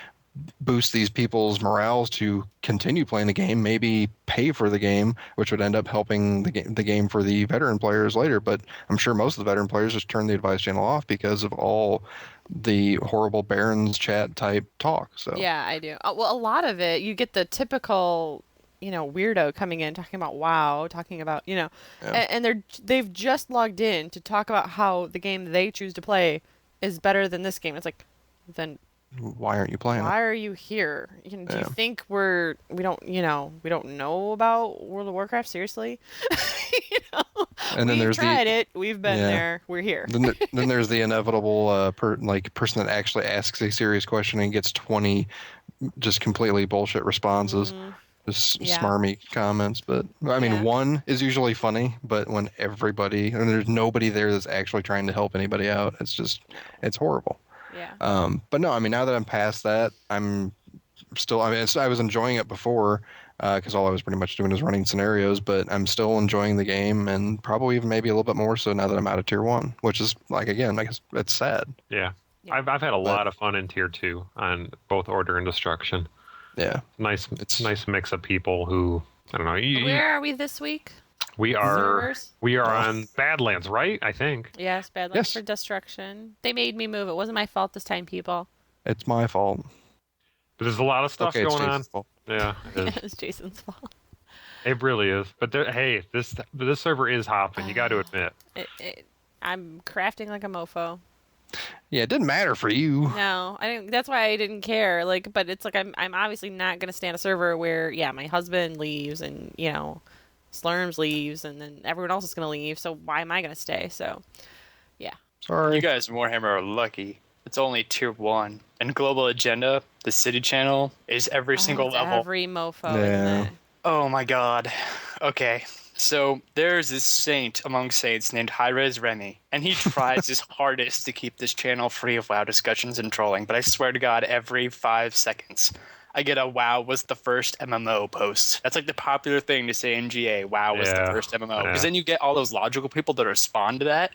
Speaker 1: boost these people's morales to continue playing the game, maybe pay for the game, which would end up helping the game for the veteran players later. But I'm sure most of the veteran players just turn the advice channel off because of all the horrible Barons chat type talk. So
Speaker 7: Yeah, I do. Well, a lot of it, you get the typical, weirdo coming in talking about WoW, talking about, and they've just logged in to talk about how the game they choose to play is better than this game. It's like, then
Speaker 1: why aren't you playing
Speaker 7: why
Speaker 1: it?
Speaker 7: are you here? Do you think we don't know about World of Warcraft? Seriously?
Speaker 1: And then
Speaker 7: We've
Speaker 1: there's
Speaker 7: tried it. We've been
Speaker 1: Yeah.
Speaker 7: there. We're here.
Speaker 1: Then there's the inevitable person that actually asks a serious question and gets 20 just completely bullshit responses. Just
Speaker 7: Yeah.
Speaker 1: smarmy comments. But I mean,
Speaker 7: Yeah.
Speaker 1: one is usually funny, but when there's nobody there that's actually trying to help anybody out, it's horrible.
Speaker 7: Yeah.
Speaker 1: But no, I mean, now that I'm past that, I'm still, I was enjoying it before, because all I was pretty much doing is running scenarios, but I'm still enjoying the game, and probably even maybe a little bit more so now that I'm out of tier 1, which is, like, again, I guess it's sad.
Speaker 5: Yeah.
Speaker 7: Yeah.
Speaker 5: I've had a lot of fun in tier 2 on both Order and Destruction.
Speaker 1: Yeah.
Speaker 5: It's nice mix of people who, I don't know.
Speaker 7: Where are we this week?
Speaker 5: We are
Speaker 7: Servers?
Speaker 5: on Badlands, right? I think.
Speaker 7: Yes, Badlands
Speaker 1: Yes.
Speaker 7: for Destruction. They made me move. It wasn't my fault this time, people.
Speaker 1: It's my fault.
Speaker 5: But there's a lot of stuff
Speaker 1: Okay, it's
Speaker 5: going on.
Speaker 1: Jason's fault.
Speaker 5: Yeah, it is.
Speaker 7: It's Jason's fault.
Speaker 5: It really is. But hey, this server is hopping. You got to admit.
Speaker 7: I'm crafting like a mofo.
Speaker 1: Yeah, it didn't matter for you.
Speaker 7: No, I didn't. That's why I didn't care. Like, but it's like I'm obviously not gonna stand a server where my husband leaves and Slurms leaves and then everyone else is gonna leave. So why am I gonna stay? So, yeah.
Speaker 1: Sorry.
Speaker 9: You guys in Warhammer are lucky. It's only tier 1. And Global Agenda, the city channel, is every single
Speaker 7: It's
Speaker 9: level.
Speaker 7: every mofo,
Speaker 1: Yeah.
Speaker 7: isn't it?
Speaker 9: Oh my god. Okay. So there's this saint among saints named Hi-Rez Remy, and he tries his hardest to keep this channel free of WoW discussions and trolling, but I swear to God, every 5 seconds, I get a WoW was the first MMO post. That's like the popular thing to say in GA, WoW was the
Speaker 5: Yeah.
Speaker 9: first MMO.
Speaker 5: Yeah.
Speaker 9: Because then you get all those logical people that respond to that.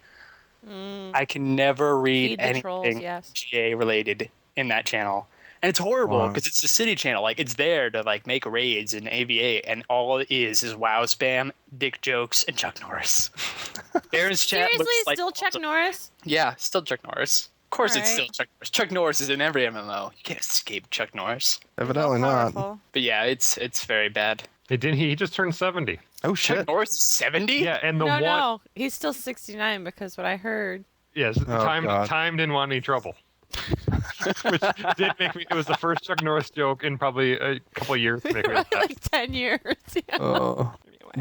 Speaker 9: I can never read
Speaker 7: Feed the
Speaker 9: anything
Speaker 7: trolls, yes.
Speaker 9: GA related in that channel. And it's horrible
Speaker 1: Wow.
Speaker 9: because it's the city channel. Like, it's there to like make raids and AVA, and all it is WoW spam, dick jokes, and Chuck Norris. Aaron's chat
Speaker 7: Seriously,
Speaker 9: looks like
Speaker 7: still Chuck Norris?
Speaker 9: Yeah, still Chuck Norris. Of course, it's
Speaker 7: Alright.
Speaker 9: still Chuck Norris. Chuck Norris is in every MMO. You can't escape Chuck Norris.
Speaker 1: Evidently not.
Speaker 7: Powerful.
Speaker 9: But yeah, it's very bad.
Speaker 5: He just turned 70.
Speaker 1: Oh,
Speaker 9: Chuck
Speaker 1: shit.
Speaker 9: Norris is 70?
Speaker 5: Yeah, and the
Speaker 7: No,
Speaker 5: one.
Speaker 7: no, he's still 69 because what I heard.
Speaker 5: Yes,
Speaker 1: Oh, God.
Speaker 5: time didn't want any trouble. Which did make me. It was the first Chuck Norris joke in probably a couple of years to make me laugh.
Speaker 7: Like 10 years. Yeah.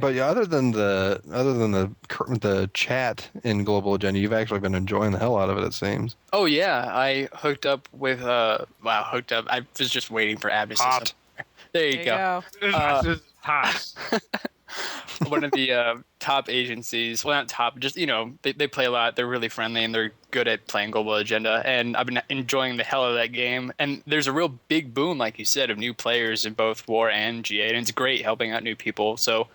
Speaker 1: But yeah, other than the chat in Global Agenda, you've actually been enjoying the hell out of it. It seems.
Speaker 9: Oh yeah, I hooked up with hooked up. I was just waiting for Ab to say
Speaker 5: Hot.
Speaker 9: something. There you go.
Speaker 5: This is hot.
Speaker 9: One of the top agencies. Well, not top, just they play a lot. They're really friendly and they're good at playing Global Agenda. And I've been enjoying the hell out of that game. And there's a real big boom, like you said, of new players in both War and GA, and it's great helping out new people. So,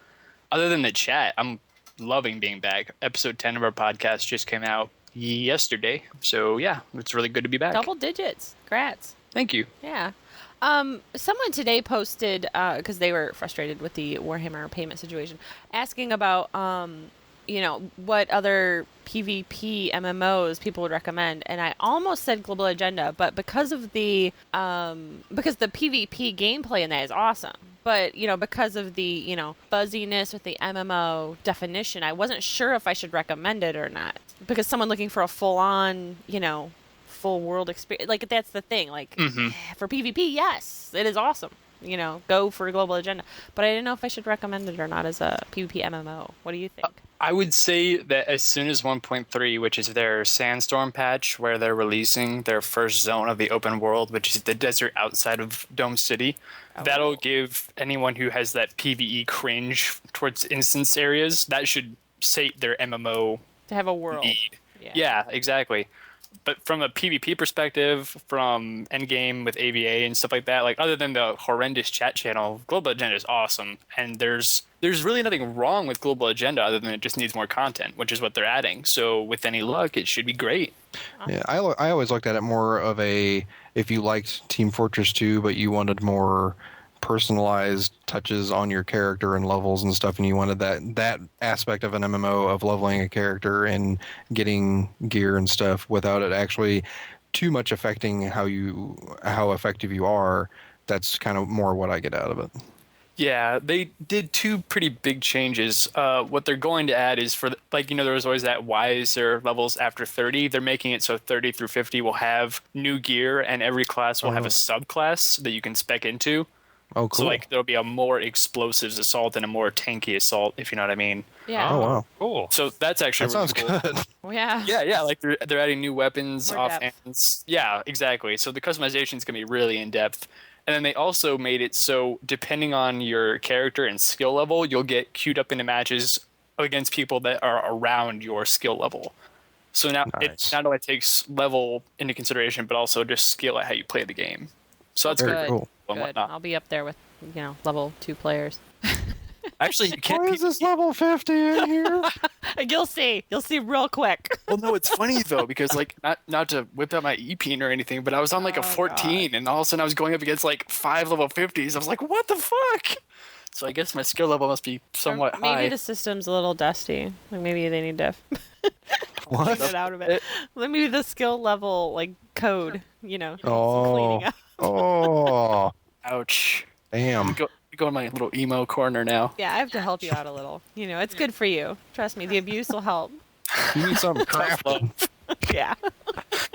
Speaker 9: other than the chat, I'm loving being back. Episode 10 of our podcast just came out yesterday. So yeah, it's really good to be back.
Speaker 7: Double digits. Congrats.
Speaker 9: Thank you.
Speaker 7: Yeah. Someone today posted, because they were frustrated with the Warhammer payment situation, asking about, what other PvP MMOs people would recommend. And I almost said Global Agenda, but because the PvP gameplay in that is awesome. But, because of the, fuzziness with the MMO definition, I wasn't sure if I should recommend it or not. Because someone looking for a full-on, full world experience, like, that's the thing, like, for PvP, yes, it is awesome, go for Global Agenda, but I didn't know if I should recommend it or not as a PvP MMO. What do you think?
Speaker 9: I would say that as soon as 1.3, which is their Sandstorm patch, where they're releasing their first zone of the open world, which is the desert outside of Dome City, that'll give anyone who has that PvE cringe towards instance areas, that should sate their MMO
Speaker 7: To have a world.
Speaker 9: need. Yeah, exactly. but from a PvP perspective, from endgame with AVA and stuff like that, like other than the horrendous chat channel, Global Agenda is awesome. And there's really nothing wrong with Global Agenda other than it just needs more content, which is what they're adding. So with any luck, it should be great.
Speaker 1: Yeah, I always looked at it more of a, if you liked Team Fortress 2, but you wanted more personalized touches on your character and levels and stuff, and you wanted that aspect of an MMO of leveling a character and getting gear and stuff without it actually too much affecting how effective you are. That's kind of more what I get out of it.
Speaker 9: Yeah, they did two pretty big changes. What they're going to add is there was always that why is there levels after 30? They're making it so 30 through 50 will have new gear, and every class will have a subclass that you can spec into.
Speaker 1: Oh, cool.
Speaker 9: So there'll be a more explosives assault and a more tanky assault, if you know what I mean.
Speaker 7: Yeah.
Speaker 1: Oh, wow.
Speaker 5: Cool.
Speaker 9: So that's actually
Speaker 1: That sounds
Speaker 9: really cool.
Speaker 1: good.
Speaker 7: Yeah.
Speaker 9: Yeah, like they're adding new weapons,
Speaker 7: More depth.
Speaker 9: offhands. Yeah, exactly. So the customization is going to be really in depth. And then they also made it so depending on your character and skill level, you'll get queued up into matches against people that are around your skill level. So now it not only takes level into consideration, but also just skill at how you play the game. So that's
Speaker 1: Very
Speaker 9: good.
Speaker 1: cool.
Speaker 9: And
Speaker 7: Good.
Speaker 9: whatnot.
Speaker 7: I'll be up there with, level 2 players.
Speaker 9: Actually, you can't.
Speaker 1: Why is this level 50 in here?
Speaker 7: You'll see. You'll see real quick.
Speaker 9: Well, no, it's funny though because not to whip out my EP or anything, but I was on a 14, and all of a sudden I was going up against 5 level 50s. I was like, what the fuck? So I guess my skill level must be somewhat
Speaker 7: Maybe
Speaker 9: high.
Speaker 7: the system's a little dusty. Maybe they need to
Speaker 1: What?
Speaker 7: get out of it. Maybe the skill level code. Needs some
Speaker 1: Oh.
Speaker 7: cleaning up.
Speaker 1: Oh,
Speaker 9: Ouch.
Speaker 1: damn.
Speaker 9: Go in my little emo corner now.
Speaker 7: Yeah, I have to help you out a little. It's good for you. Trust me, the abuse will help.
Speaker 1: You need something crafting.
Speaker 7: Yeah.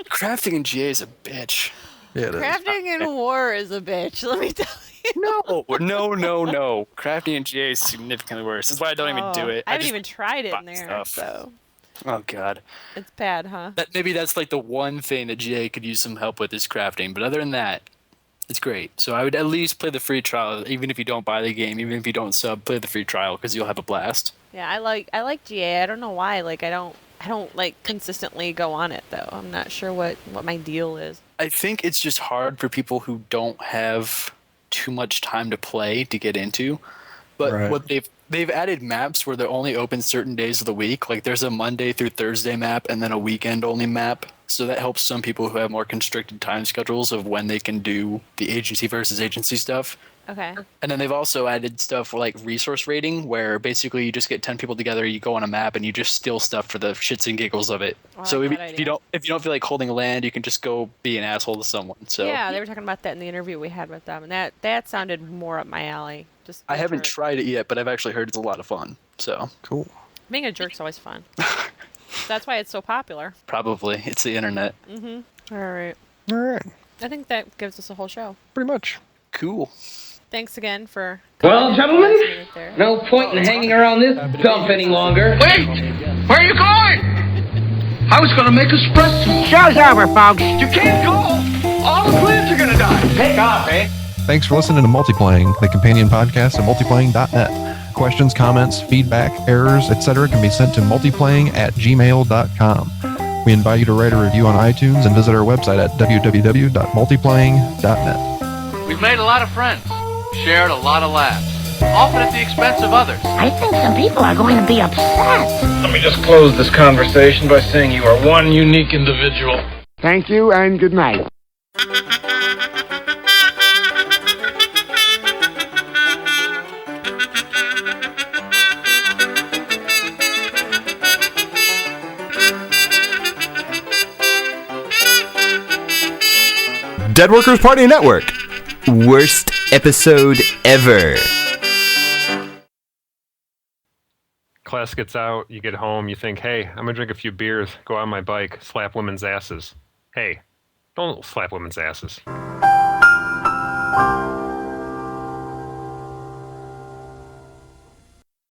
Speaker 9: Crafting in GA is a bitch.
Speaker 1: Yeah, it is.
Speaker 7: Crafting in war is a bitch, let me tell you.
Speaker 9: No. Crafting in GA is significantly worse. That's why I don't even do it.
Speaker 7: I haven't
Speaker 9: just
Speaker 7: even tried it in
Speaker 9: buy
Speaker 7: there,
Speaker 9: stuff.
Speaker 7: so
Speaker 9: Oh god.
Speaker 7: it's bad, huh?
Speaker 9: Maybe that's the one thing that GA could use some help with is crafting. But other than that, it's great. So I would at least play the free trial, even if you don't buy the game, even if you don't sub, play the free trial because you'll have a blast.
Speaker 7: Yeah, I like GA. I don't know why. I don't consistently go on it though. I'm not sure what my deal is.
Speaker 9: I think it's just hard for people who don't have too much time to play to get into. But
Speaker 1: Right.
Speaker 9: what they've added maps where they're only open certain days of the week. Like there's a Monday through Thursday map and then a weekend only map. So that helps some people who have more constricted time schedules of when they can do the agency versus agency stuff.
Speaker 7: Okay.
Speaker 9: And then they've also added stuff like resource rating, where basically you just get 10 people together, you go on a map, and you just steal stuff for the shits and giggles of it.
Speaker 7: I
Speaker 9: So
Speaker 7: like
Speaker 9: if
Speaker 7: that
Speaker 9: you
Speaker 7: idea.
Speaker 9: don't feel like holding land, you can just go be an asshole to someone. So
Speaker 7: Yeah, they were talking about that in the interview we had with them, and that sounded more up my alley. Just
Speaker 9: I
Speaker 7: go
Speaker 9: haven't
Speaker 7: for it.
Speaker 9: tried it yet, but I've actually heard it's a lot of fun. So
Speaker 1: Cool.
Speaker 7: Being a jerk's always fun. That's why it's so popular.
Speaker 9: probably it's the internet.
Speaker 7: All right.
Speaker 1: All right.
Speaker 7: I think that gives us a whole show.
Speaker 1: Pretty much.
Speaker 9: Cool.
Speaker 7: Thanks again for
Speaker 4: Well,
Speaker 7: coming
Speaker 4: gentlemen,
Speaker 7: last minute there.
Speaker 4: no point in hanging around this dump any longer.
Speaker 11: Wait! Where are you going? I was gonna make espresso.
Speaker 4: Show's over, folks.
Speaker 11: You can't go! All the plants are gonna die. Take off, eh?
Speaker 1: Thanks for listening to Multiplaying, the companion podcast at multiplaying.net. Questions, comments, feedback, errors, etc. can be sent to multiplaying@gmail.com. We invite you to write a review on iTunes and visit our website at www.multiplaying.net.
Speaker 11: We've made a lot of friends, shared a lot of laughs, often at the expense of others.
Speaker 12: I think some people are going to be upset.
Speaker 13: Let me just close this conversation by saying you are one unique individual.
Speaker 4: Thank you and good night.
Speaker 14: Dead Workers Party Network. Worst episode ever.
Speaker 5: Class gets out, you get home, you think, hey, I'm going to drink a few beers, go on my bike, slap women's asses. Hey, don't slap women's asses.